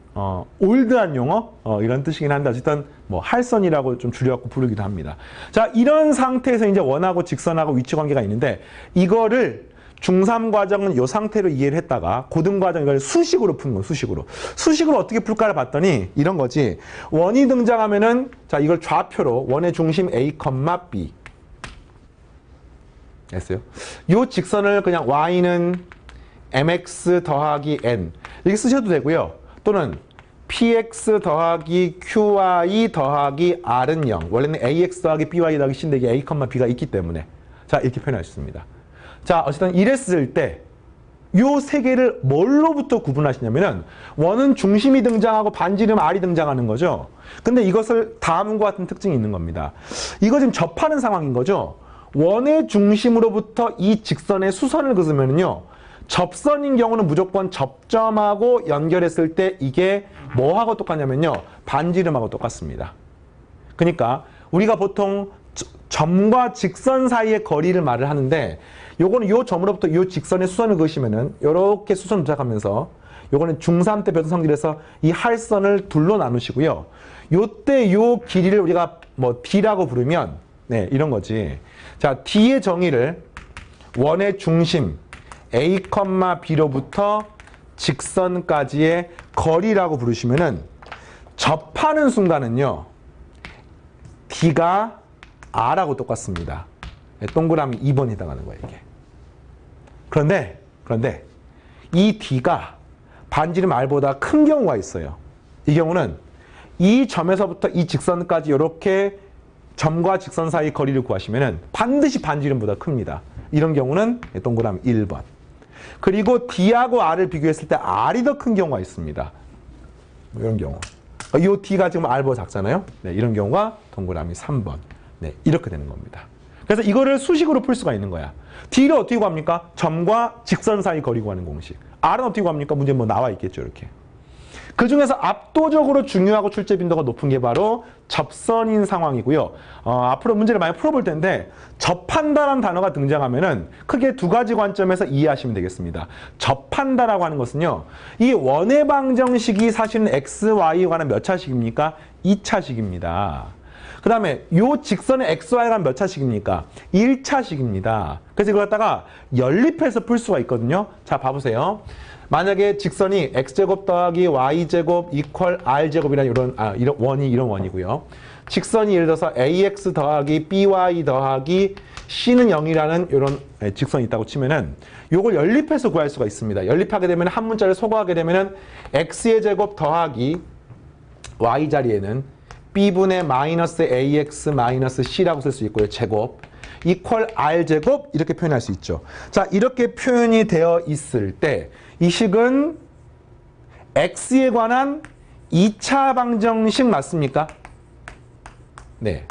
올드한 용어 이런 뜻이긴 한데 어쨌든 뭐 할선이라고 좀 줄여갖고 부르기도 합니다. 자, 이런 상태에서 이제 원하고 직선하고 위치 관계가 있는데 이거를 중3 과정은 이 상태로 이해를 했다가 고등 과정 이걸 수식으로 푸는 거예요. 수식으로. 수식으로 어떻게 풀까를 봤더니 이런 거지. 원이 등장하면은 자, 이걸 좌표로 원의 중심 A, B 됐어요. 요 직선을 그냥 y는 mx 더하기 n 이렇게 쓰셔도 되고요. 또는 px 더하기 qy 더하기 r은 0. 원래는 ax 더하기 by 더하기 c인데 이게 a, b가 있기 때문에 자, 이렇게 표현할 수 있습니다. 자, 어쨌든 이랬을 때 요 세 개를 뭘로부터 구분하시냐면은 원은 중심이 등장하고 반지름 R이 등장하는 거죠. 근데 이것을 다음과 같은 특징이 있는 겁니다. 이거 지금 접하는 상황인 거죠. 원의 중심으로부터 이 직선의 수선을 그으면은요. 접선인 경우는 무조건 접점하고 연결했을 때 이게 뭐하고 똑같냐면요. 반지름하고 똑같습니다. 그러니까 우리가 보통 점과 직선 사이의 거리를 말을 하는데 요거는 요 점으로부터 요 직선의 수선을 그으시면은 요렇게 수선을 도착하면서 요거는 중3 때 배도성질에서 이 할선을 둘로 나누시고요. 요때 요 길이를 우리가 뭐 D라고 부르면 네, 이런 거지. 자, D의 정의를 원의 중심 A, B로부터 직선까지의 거리라고 부르시면은 접하는 순간은요. D가 R하고 똑같습니다. 동그라미 2번에 해당하는 거예요, 이게. 그런데 이 D가 반지름 R보다 큰 경우가 있어요. 이 경우는 이 점에서부터 이 직선까지 이렇게 점과 직선 사이 거리를 구하시면은 반드시 반지름보다 큽니다. 이런 경우는 동그라미 1번. 그리고 D하고 R을 비교했을 때 R이 더 큰 경우가 있습니다. 이런 경우. 이 D가 지금 R보다 작잖아요. 네, 이런 경우가 동그라미 3번. 네, 이렇게 되는 겁니다. 그래서 이거를 수식으로 풀 수가 있는 거야. D를 어떻게 구합니까? 점과 직선 사이 거리 구하는 공식. R은 어떻게 구합니까? 문제 뭐 나와 있겠죠, 이렇게. 그 중에서 압도적으로 중요하고 출제 빈도가 높은 게 바로 접선인 상황이고요. 앞으로 문제를 많이 풀어볼 텐데 접한다라는 단어가 등장하면은 크게 두 가지 관점에서 이해하시면 되겠습니다. 접한다라고 하는 것은요. 이 원의 방정식이 사실은 x, y에 관한 몇 차식입니까? 2차식입니다. 그 다음에 요 직선의 xy에 관한 몇 차식입니까? 1차식입니다. 그래서 이걸 갖다가 연립해서 풀 수가 있거든요. 자, 봐보세요. 만약에 직선이 x제곱 더하기 y제곱 이퀄 r제곱이라는 이런 원이 이런 원이고요. 직선이 예를 들어서 ax 더하기 by 더하기 c는 0이라는 이런 직선이 있다고 치면은 요걸 연립해서 구할 수가 있습니다. 연립하게 되면 한 문자를 소거하게 되면은 x의 제곱 더하기 y 자리에는 b분의 마이너스 ax 마이너스 c라고 쓸 수 있고요. 제곱 이퀄 r제곱 이렇게 표현할 수 있죠. 자, 이렇게 표현이 되어 있을 때 이 식은 x에 관한 2차 방정식 맞습니까? 네.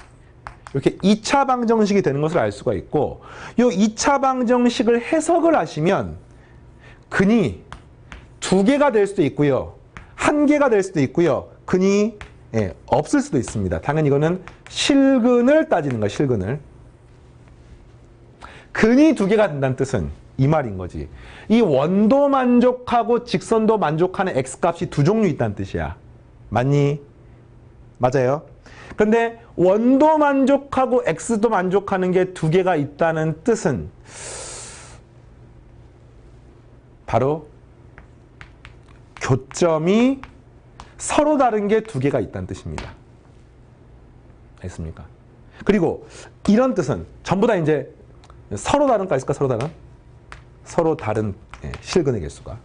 이렇게 2차 방정식이 되는 것을 알 수가 있고 이 2차 방정식을 해석을 하시면 근이 2개가 될 수도 있고요. 1개가 될 수도 있고요. 근이 없을 수도 있습니다. 당연히 이거는 실근을 따지는 거야, 실근을. 근이 2개가 된다는 뜻은 이 말인 거지. 이 원도 만족하고 직선도 만족하는 x값이 두 종류 있다는 뜻이야. 맞니? 맞아요. 근데 원도 만족하고 x도 만족하는 게 2개가 있다는 뜻은 바로 교점이 서로 다른 게 2개가 있다는 뜻입니다. 알겠습니까? 그리고 이런 뜻은 전부 다 이제 서로 다른가 있을까? 서로 다른? 서로 다른 실근의 개수가.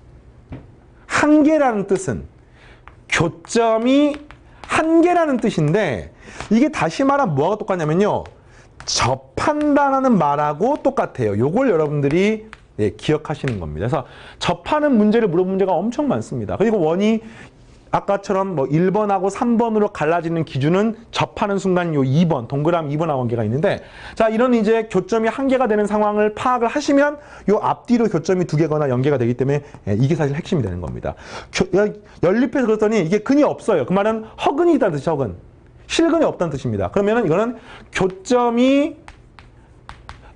한 개라는 뜻은 교점이 한 개라는 뜻인데 이게 다시 말하면 뭐가 똑같냐면요. 접한다라는 말하고 똑같아요. 요걸 여러분들이 기억하시는 겁니다. 그래서 접하는 문제를 물어본 문제가 엄청 많습니다. 그리고 원이 아까처럼 뭐 1번하고 3번으로 갈라지는 기준은 접하는 순간 요 2번, 동그라미 2번하고 관계가 있는데, 자, 이런 이제 교점이 한 개가 되는 상황을 파악을 하시면 요 앞뒤로 교점이 두 개거나 연계가 되기 때문에 이게 사실 핵심이 되는 겁니다. 연립해서 그랬더니 이게 근이 없어요. 그 말은 허근이 있다는 뜻이 허근. 실근이 없다는 뜻입니다. 그러면은 이거는 교점이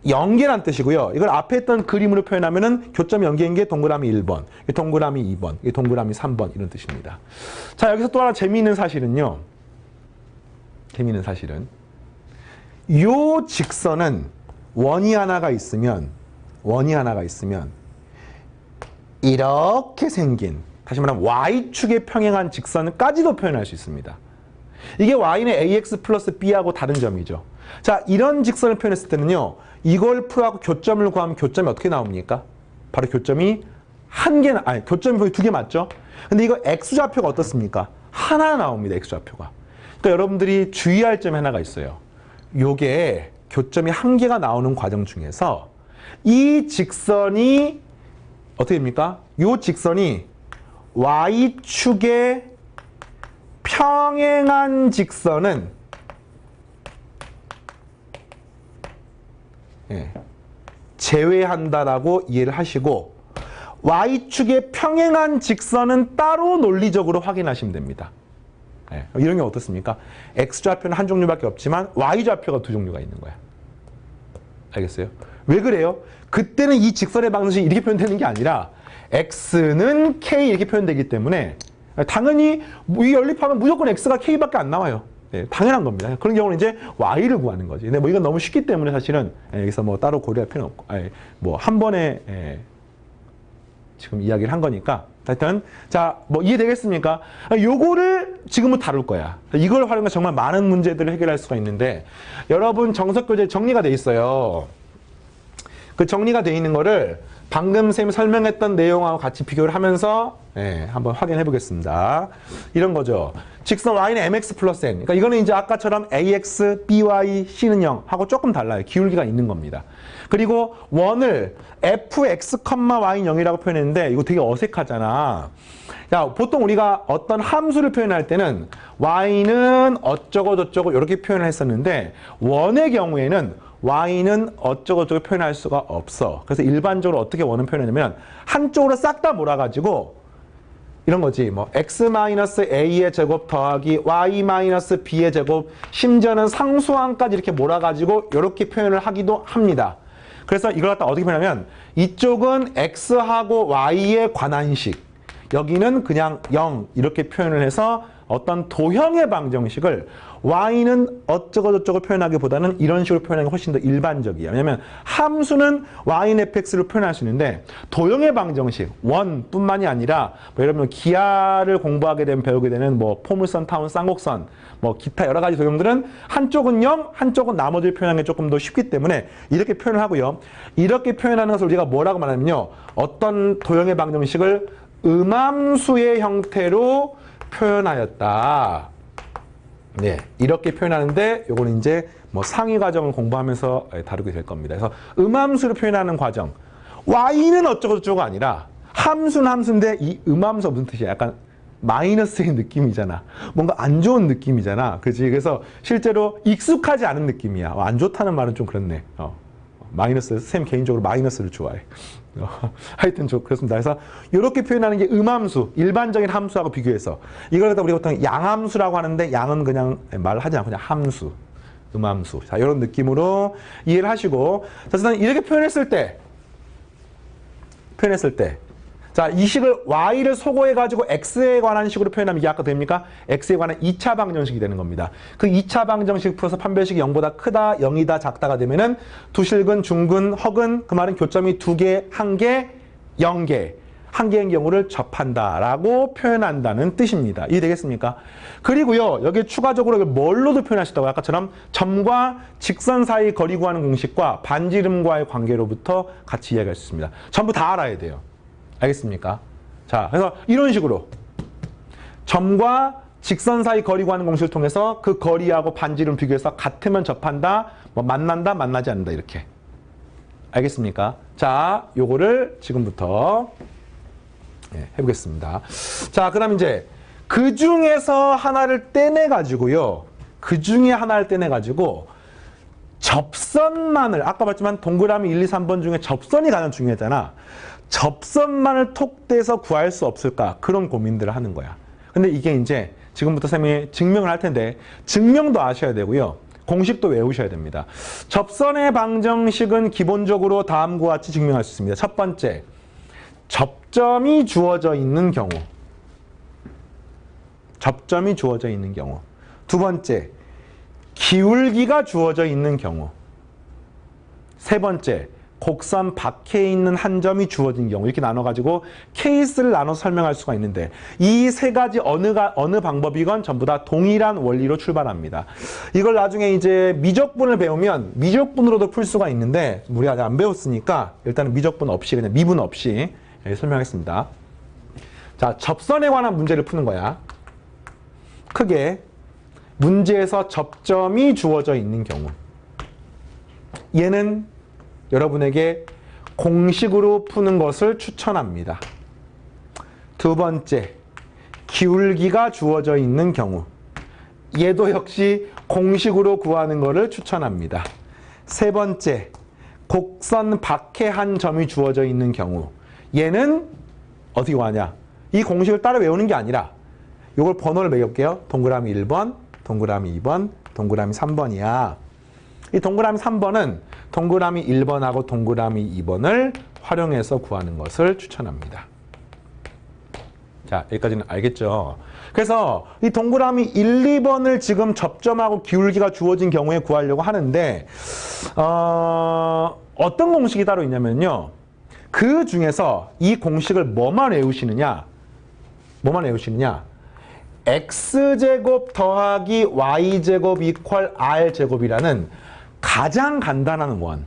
연계란 뜻이고요. 이걸 앞에 했던 그림으로 표현하면은 교점 연계인 게 동그라미 1번, 동그라미 2번, 동그라미 3번 이런 뜻입니다. 자, 여기서 또 하나 재미있는 사실은요. 재미있는 사실은 요 직선은 원이 하나가 있으면 이렇게 생긴, 다시 말하면 y축에 평행한 직선까지도 표현할 수 있습니다. 이게 y는 ax 플러스 b하고 다른 점이죠. 자, 이런 직선을 표현했을 때는요. 이걸 풀하고 교점을 구하면 교점이 어떻게 나옵니까? 바로 교점이 한 개, 아니, 교점이 거의 두 개 맞죠? 근데 이거 x좌표가 어떻습니까? 하나 나옵니다, x좌표가. 그러니까 여러분들이 주의할 점이 하나가 있어요. 요게 교점이 한 개가 나오는 과정 중에서 이 직선이 어떻게 됩니까? 요 직선이 y축에 평행한 직선은 제외한다라고 이해를 하시고, y축에 평행한 직선은 따로 논리적으로 확인하시면 됩니다. 이런 게 어떻습니까? x좌표는 한 종류밖에 없지만 y좌표가 두 종류가 있는 거야. 알겠어요? 왜 그래요? 그때는 이 직선의 방정식이 이렇게 표현되는 게 아니라 x는 k 이렇게 표현되기 때문에 당연히 이 연립하면 무조건 x가 k밖에 안 나와요. 당연한 겁니다. 그런 경우는 이제 y를 구하는 거지. 근데 뭐 이건 너무 쉽기 때문에 사실은 여기서 뭐 따로 고려할 필요는 없고, 뭐 한 번에 지금 이야기를 한 거니까. 하여튼 자, 뭐 이해되겠습니까? 요거를 지금부터 다룰 거야. 이걸 활용해서 정말 많은 문제들을 해결할 수가 있는데, 여러분 정석교재 정리가 돼 있어요. 그 정리가 돼 있는 거를 방금 쌤이 설명했던 내용하고 같이 비교를 하면서 한번 확인해 보겠습니다. 이런 거죠. 직선 y는 mx 플러스 n. 그러니까 이거는 이제 아까처럼 ax, by, c는 0 하고 조금 달라요. 기울기가 있는 겁니다. 그리고 원을 fx, y는 0이라고 표현했는데 이거 되게 어색하잖아. 야, 보통 우리가 어떤 함수를 표현할 때는 y는 어쩌고 저쩌고 이렇게 표현을 했었는데, 원의 경우에는 y는 어쩌고 저쩌고 표현할 수가 없어. 그래서 일반적으로 어떻게 원은 표현하냐면 한쪽으로 싹 다 몰아가지고 이런 거지. 뭐 x-a의 제곱 더하기 y-b의 제곱, 심지어는 상수항까지 이렇게 몰아가지고 이렇게 표현을 하기도 합니다. 그래서 이걸 갖다 어떻게 표현하면 이쪽은 x하고 y에 관한 식, 여기는 그냥 0 이렇게 표현을 해서 어떤 도형의 방정식을 y는 어쩌고 저쩌고 표현하기보다는 이런 식으로 표현하는 게 훨씬 더 일반적이에요. 왜냐하면 함수는 y는 fx로 표현할 수 있는데 도형의 방정식, 원뿐만이 아니라 뭐 여러분 기하를 공부하게 되면 배우게 되는 뭐 포물선, 타운, 쌍곡선, 뭐 기타 여러 가지 도형들은 한쪽은 0, 한쪽은 나머지를 표현하는 게 조금 더 쉽기 때문에 이렇게 표현을 하고요. 이렇게 표현하는 것을 우리가 뭐라고 말하냐면요, 어떤 도형의 방정식을 음함수의 형태로 표현하였다. 네, 이렇게 표현하는데 요거는 이제 뭐 상위 과정을 공부하면서 다루게 될 겁니다. 그래서 음함수를 표현하는 과정, y는 어쩌고 저쩌고가 아니라 함수는 함수인데 이 음함수가 무슨 뜻이야? 약간 마이너스의 느낌이잖아. 뭔가 안 좋은 느낌이잖아. 그렇지? 그래서 실제로 익숙하지 않은 느낌이야. 안 좋다는 말은 좀 그렇네. 마이너스, 쌤 개인적으로 마이너스를 좋아해. 하여튼 그렇습니다. 그래서 이렇게 표현하는 게 음함수, 일반적인 함수하고 비교해서 이걸 갖다 우리가 보통 양함수라고 하는데, 양은 그냥 말하지 않고 그냥 함수, 음함수. 자, 이런 느낌으로 이해를 하시고, 자, 일단 이렇게 표현했을 때, 자, 이 식을 y를 소거해가지고 x에 관한 식으로 표현하면 이게 아까 됩니까? x에 관한 2차 방정식이 되는 겁니다. 그 2차 방정식 풀어서 판별식이 0보다 크다, 0이다, 작다가 되면은 두실근, 중근, 허근, 그 말은 교점이 2개, 1개, 0개, 1개인 경우를 접한다라고 표현한다는 뜻입니다. 이해되겠습니까? 그리고요, 여기 추가적으로 뭘로도 표현할 수 있다고, 아까처럼 점과 직선 사이 거리 구하는 공식과 반지름과의 관계로부터 같이 이야기할 수 있습니다. 전부 다 알아야 돼요. 알겠습니까? 자, 그래서 이런 식으로 점과 직선 사이 거리 구하는 공식을 통해서 그 거리하고 반지름 비교해서 같으면 접한다, 뭐 만난다, 만나지 않는다, 이렇게. 알겠습니까? 자, 요거를 지금부터 해보겠습니다. 자, 그다음 이제 그 중에서 하나를 떼내가지고요. 그 중에 하나를 떼내가지고 접선만을, 아까 봤지만 동그라미 1, 2, 3번 중에 접선이 가장 중요했잖아. 접선만을 톡 떼서 구할 수 없을까? 그런 고민들을 하는 거야. 근데 이게 이제 지금부터 쌤이 증명을 할 텐데 증명도 아셔야 되고요. 공식도 외우셔야 됩니다. 접선의 방정식은 기본적으로 다음과 같이 증명할 수 있습니다. 첫 번째, 접점이 주어져 있는 경우. 접점이 주어져 있는 경우. 두 번째, 기울기가 주어져 있는 경우. 세 번째, 곡선 밖에 있는 한 점이 주어진 경우. 이렇게 나눠가지고 케이스를 나눠서 설명할 수가 있는데 이 세 가지 어느 방법이건 전부 다 동일한 원리로 출발합니다. 이걸 나중에 이제 미적분을 배우면 미적분으로도 풀 수가 있는데 우리 아직 안 배웠으니까 일단은 미적분 없이 그냥 미분 없이 설명하겠습니다. 자, 접선에 관한 문제를 푸는 거야. 크게 문제에서 접점이 주어져 있는 경우. 얘는 여러분에게 공식으로 푸는 것을 추천합니다. 두 번째, 기울기가 주어져 있는 경우. 얘도 역시 공식으로 구하는 것을 추천합니다. 세 번째, 곡선 밖에 한 점이 주어져 있는 경우. 얘는 어떻게 구하냐? 이 공식을 따로 외우는 게 아니라 이걸 번호를 매겨볼게요. 동그라미 1번, 동그라미 2번, 동그라미 3번이야. 이 동그라미 3번은 동그라미 1번하고 동그라미 2번을 활용해서 구하는 것을 추천합니다. 자, 여기까지는 알겠죠? 그래서 이 동그라미 1, 2번을 지금 접점하고 기울기가 주어진 경우에 구하려고 하는데 어떤 공식이 따로 있냐면요. 그 중에서 이 공식을 뭐만 외우시느냐? x제곱 더하기 y제곱 이퀄 r제곱이라는 가장 간단한 원.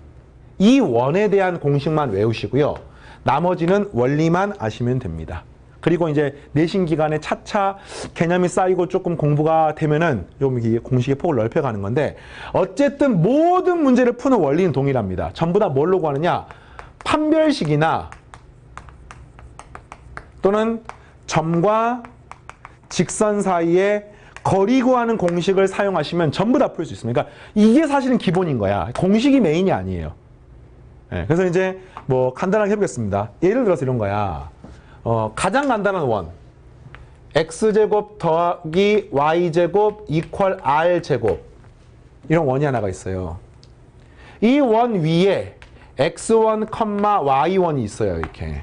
이 원에 대한 공식만 외우시고요. 나머지는 원리만 아시면 됩니다. 그리고 이제 내신 기간에 차차 개념이 쌓이고 조금 공부가 되면은 좀 이 공식의 폭을 넓혀가는 건데 어쨌든 모든 문제를 푸는 원리는 동일합니다. 전부 다 뭘로 구하느냐? 판별식이나 또는 점과 직선 사이에 거리 구하는 공식을 사용하시면 전부 다 풀 수 있습니다. 그러니까 이게 사실은 기본인 거야. 공식이 메인이 아니에요. 네, 그래서 이제 뭐 간단하게 해보겠습니다. 예를 들어서 이런 거야. 가장 간단한 원. x제곱 더하기 y제곱 이퀄 r제곱. 이런 원이 하나가 있어요. 이 원 위에 x1, y1이 있어요. 이렇게.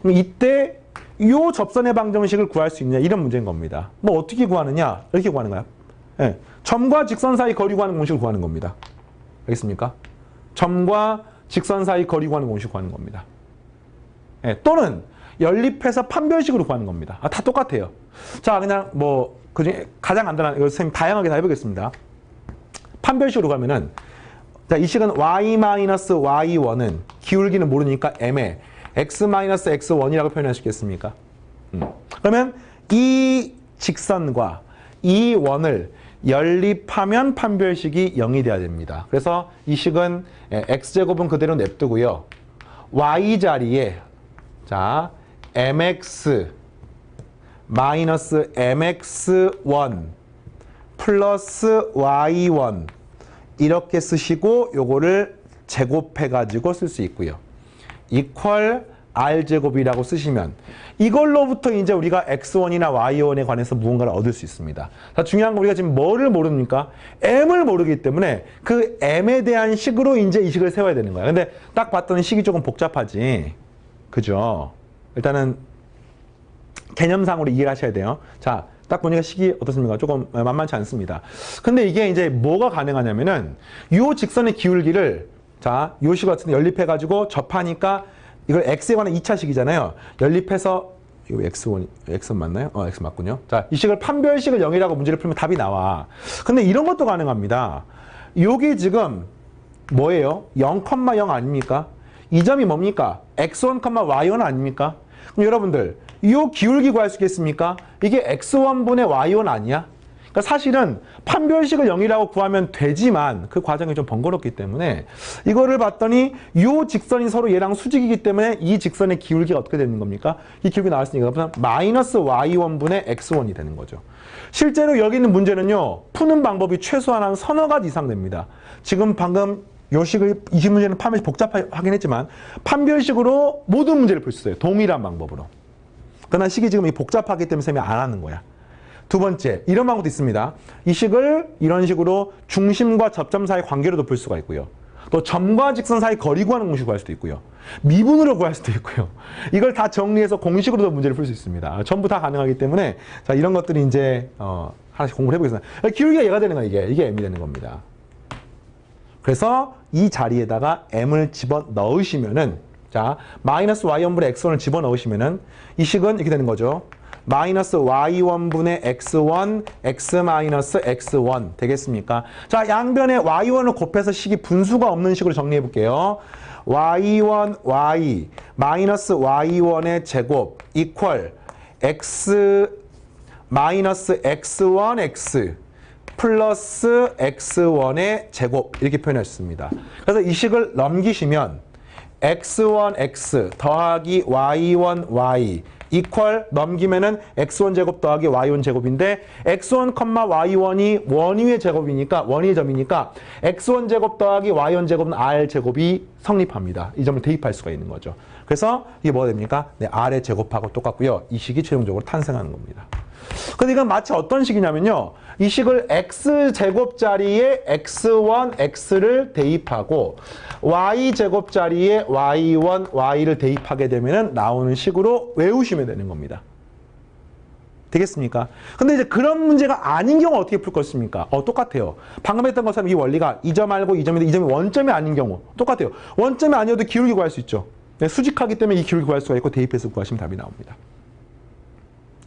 그럼 이때 이 접선의 방정식을 구할 수 있냐 이런 문제인 겁니다. 뭐 어떻게 구하느냐? 이렇게 구하는 거야. 네. 점과 직선 사이 거리 구하는 공식을 구하는 겁니다. 알겠습니까? 점과 직선 사이 거리 구하는 공식을 구하는 겁니다. 네. 또는 연립해서 판별식으로 구하는 겁니다. 다 똑같아요. 자, 그냥 뭐 그중에 가장 간단한 이거 선생님 다양하게 다 해보겠습니다. 판별식으로 가면은 자, 이 식은 y-y1은 기울기는 모르니까 m에 x-x1이라고 표현할 수 있겠습니까? 그러면 이 직선과 이 원을 연립하면 판별식이 0이 돼야 됩니다. 그래서 이 식은 x제곱은 그대로 냅두고요. y 자리에 자 mx 마이너스 mx1 플러스 y1 이렇게 쓰시고 요거를 제곱해가지고 쓸 수 있고요. 이퀄 r제곱이라고 쓰시면 이걸로부터 이제 우리가 x1이나 y1에 관해서 무언가를 얻을 수 있습니다. 자, 중요한 건 우리가 지금 뭐를 모릅니까? m을 모르기 때문에 그 m에 대한 식으로 이제 이 식을 세워야 되는 거야. 근데 딱 봤더니 식이 조금 복잡하지. 그죠? 일단은 개념상으로 이해를 하셔야 돼요. 자, 딱 보니까 식이 어떻습니까? 조금 만만치 않습니다. 근데 이게 이제 뭐가 가능하냐면은 요 직선의 기울기를 자, 요 식 같은 데 연립해가지고 접하니까 이걸 x에 관한 2차식이잖아요. 연립해서 이거 x 맞나요? x 맞군요. 자, 이 식을 판별식을 0이라고 문제를 풀면 답이 나와. 근데 이런 것도 가능합니다. 요게 지금 뭐예요? 0,0 아닙니까? 이 점이 뭡니까? x1, y1 아닙니까? 그럼 여러분들 이 기울기 구할 수 있겠습니까? 이게 x1분의 y1 아니야? 그러니까 사실은 판별식을 0이라고 구하면 되지만 그 과정이 좀 번거롭기 때문에 이거를 봤더니 이 직선이 서로 얘랑 수직이기 때문에 이 직선의 기울기가 어떻게 되는 겁니까? 이 기울기 나왔으니까 마이너스 y1분의 x1이 되는 거죠. 실제로 여기 있는 문제는요. 푸는 방법이 최소한 한 서너 가지 이상 됩니다. 지금 방금 요 식을 이 문제는 판별식 복잡하긴 했지만 판별식으로 모든 문제를 풀 수 있어요. 동일한 방법으로. 그러나 식이 지금 복잡하기 때문에 쌤이 안 하는 거야. 두 번째, 이런 방법도 있습니다. 이 식을 이런 식으로 중심과 접점 사이 관계로도 풀 수가 있고요. 또 점과 직선 사이 거리 구하는 공식으로 구할 수도 있고요. 미분으로 구할 수도 있고요. 이걸 다 정리해서 공식으로도 문제를 풀 수 있습니다. 전부 다 가능하기 때문에 자 이런 것들이 이제 하나씩 공부를 해보겠습니다. 기울기가 얘가 되는 거야. 이게 m이 되는 겁니다. 그래서 이 자리에다가 m을 집어 넣으시면은 자 마이너스 y1분의 x1을 집어 넣으시면은 이 식은 이렇게 되는 거죠. 마이너스 y1분의 x1, x 마이너스 x1 되겠습니까? 자, 양변에 y1을 곱해서 식이 분수가 없는 식으로 정리해 볼게요. y1, y, 마이너스 y1의 제곱, 이퀄, x, 마이너스 x1, x, 플러스 x1의 제곱, 이렇게 표현했습니다. 그래서 이 식을 넘기시면 x1, x 더하기 y1, y, 이퀄 넘기면은 x1 제곱 더하기 y1 제곱인데 x1, y1이 원위의 제곱이니까 원위의 점이니까 x1 제곱 더하기 y1 제곱은 r 제곱이 성립합니다. 이 점을 대입할 수가 있는 거죠. 그래서 이게 뭐가 됩니까? 네, r의 제곱하고 똑같고요. 이 식이 최종적으로 탄생하는 겁니다. 근데 이건 마치 어떤 식이냐면요. 이 식을 x 제곱자리에 x1, x를 대입하고 y 제곱자리에 y1, y를 대입하게 되면 나오는 식으로 외우시면 되는 겁니다. 되겠습니까? 근데 이제 그런 문제가 아닌 경우 어떻게 풀 것입니까? 똑같아요. 방금 했던 것처럼 이 원리가 이 점 알고 이 점인데 이 점이 원점이 아닌 경우 똑같아요. 원점이 아니어도 기울기 구할 수 있죠. 네, 수직하기 때문에 이 기울기 구할 수가 있고 대입해서 구하시면 답이 나옵니다.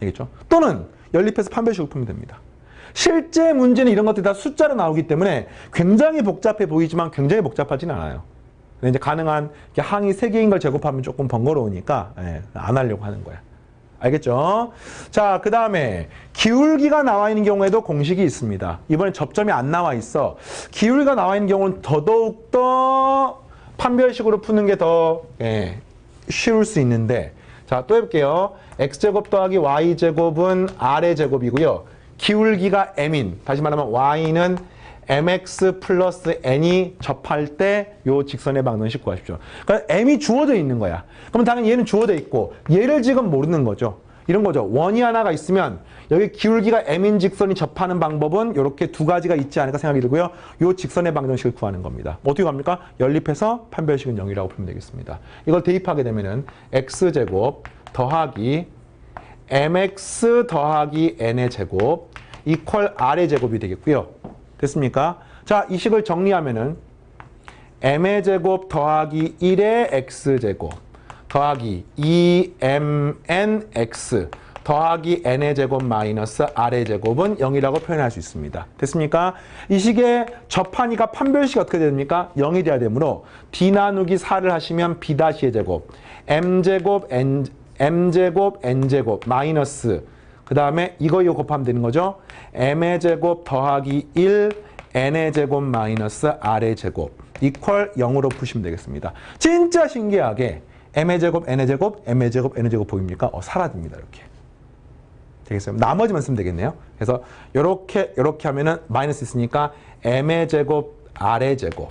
알겠죠? 또는 연립해서 판별식을 풀면 됩니다. 실제 문제는 이런 것들이 다 숫자로 나오기 때문에 굉장히 복잡해 보이지만 굉장히 복잡하진 않아요. 근데 이제 가능한 항이 3개인 걸 제곱하면 조금 번거로우니까 안 하려고 하는 거야. 알겠죠? 자, 그 다음에 기울기가 나와 있는 경우에도 공식이 있습니다. 이번엔 접점이 안 나와 있어. 기울기가 나와 있는 경우는 더더욱 더 판별식으로 푸는 게 더 쉬울 수 있는데 자, 또 해볼게요. x제곱 더하기 y제곱은 r의 제곱이고요. 기울기가 m인, 다시 말하면 y는 mx 플러스 n이 접할 때 요 직선의 방정식 구하십시오. 그러니까 m이 주어져 있는 거야. 그러면 당연히 얘는 주어져 있고 얘를 지금 모르는 거죠. 이런 거죠. 원이 하나가 있으면 여기 기울기가 m인 직선이 접하는 방법은 이렇게 두 가지가 있지 않을까 생각이 들고요. 요 직선의 방정식을 구하는 겁니다. 어떻게 합니까? 연립해서 판별식은 0이라고 풀면 되겠습니다. 이걸 대입하게 되면은 x제곱 더하기 mx 더하기 n의 제곱 이퀄 r의 제곱이 되겠고요. 됐습니까? 자, 이 식을 정리하면은 m의 제곱 더하기 1의 x제곱 더하기 2mnx 더하기 n의 제곱 마이너스 r의 제곱은 0이라고 표현할 수 있습니다. 됐습니까? 이 식에 접하니까 판별식이 어떻게 됩니까? 0이 돼야 되므로 d 나누기 4를 하시면 b'의 제곱 m제곱 n제곱 마이너스 그 다음에 이거 곱하면 되는 거죠. m의 제곱 더하기 1 n의 제곱 마이너스 r의 제곱 이퀄 0으로 푸시면 되겠습니다. 진짜 신기하게 m의 제곱 n의 제곱 m의 제곱 n의 제곱 보입니까? 사라집니다. 이렇게. 되겠어요? 나머지만 쓰면 되겠네요. 그래서 이렇게 하면은 마이너스 있으니까 m의 제곱 r의 제곱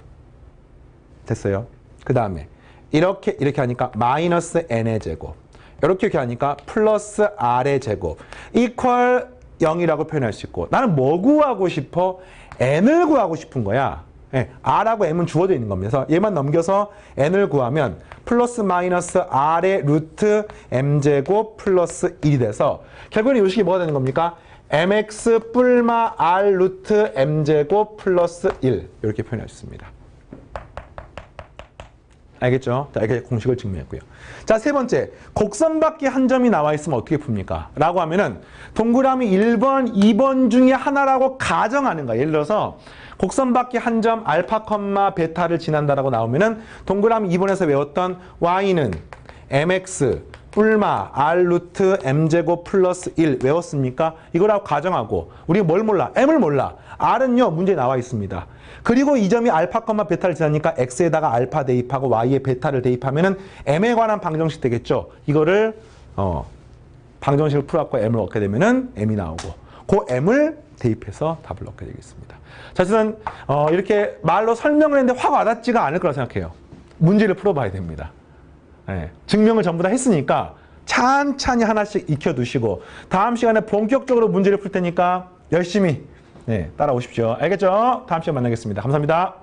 됐어요. 그 다음에 이렇게 하니까 마이너스 n의 제곱 이렇게 하니까 플러스 r의 제곱 이퀄 0이라고 표현할 수 있고 나는 뭐 구하고 싶어? n을 구하고 싶은 거야. r하고 m은 주어져 있는 겁니다. 그래서 얘만 넘겨서 n을 구하면 플러스 마이너스 r의 루트 m제곱 플러스 1이 돼서 결국은 이 식이 뭐가 되는 겁니까? mx 뿔마 r 루트 m제곱 플러스 1 이렇게 표현할 수 있습니다. 알겠죠? 자, 이렇게 공식을 증명했고요. 자, 세 번째. 곡선 밖에 한 점이 나와 있으면 어떻게 풉니까? 라고 하면은 동그라미 1번, 2번 중에 하나라고 가정하는 거야. 예를 들어서 곡선 밖에 한 점 알파, 베타를 지난다라고 나오면은 동그라미 2번에서 외웠던 y는 mx 뿔마 r 루트 m제곱 플러스 1 외웠습니까? 이거라고 가정하고 우리가 뭘 몰라? m을 몰라. r은요 문제에 나와 있습니다. 그리고 이 점이 알파, 베타를 지나니까 x에다가 알파 대입하고 y에 베타를 대입하면은 m에 관한 방정식 되겠죠. 이거를 방정식을 풀어갖고 m을 얻게 되면은 m이 나오고 그 m을 대입해서 답을 얻게 되겠습니다. 자, 저는 이렇게 말로 설명을 했는데 확 와닿지가 않을 거라 생각해요. 문제를 풀어봐야 됩니다. 네, 증명을 전부 다 했으니까 찬찬히 하나씩 익혀두시고 다음 시간에 본격적으로 문제를 풀 테니까 열심히 따라오십시오. 알겠죠? 다음 시간에 만나겠습니다. 감사합니다.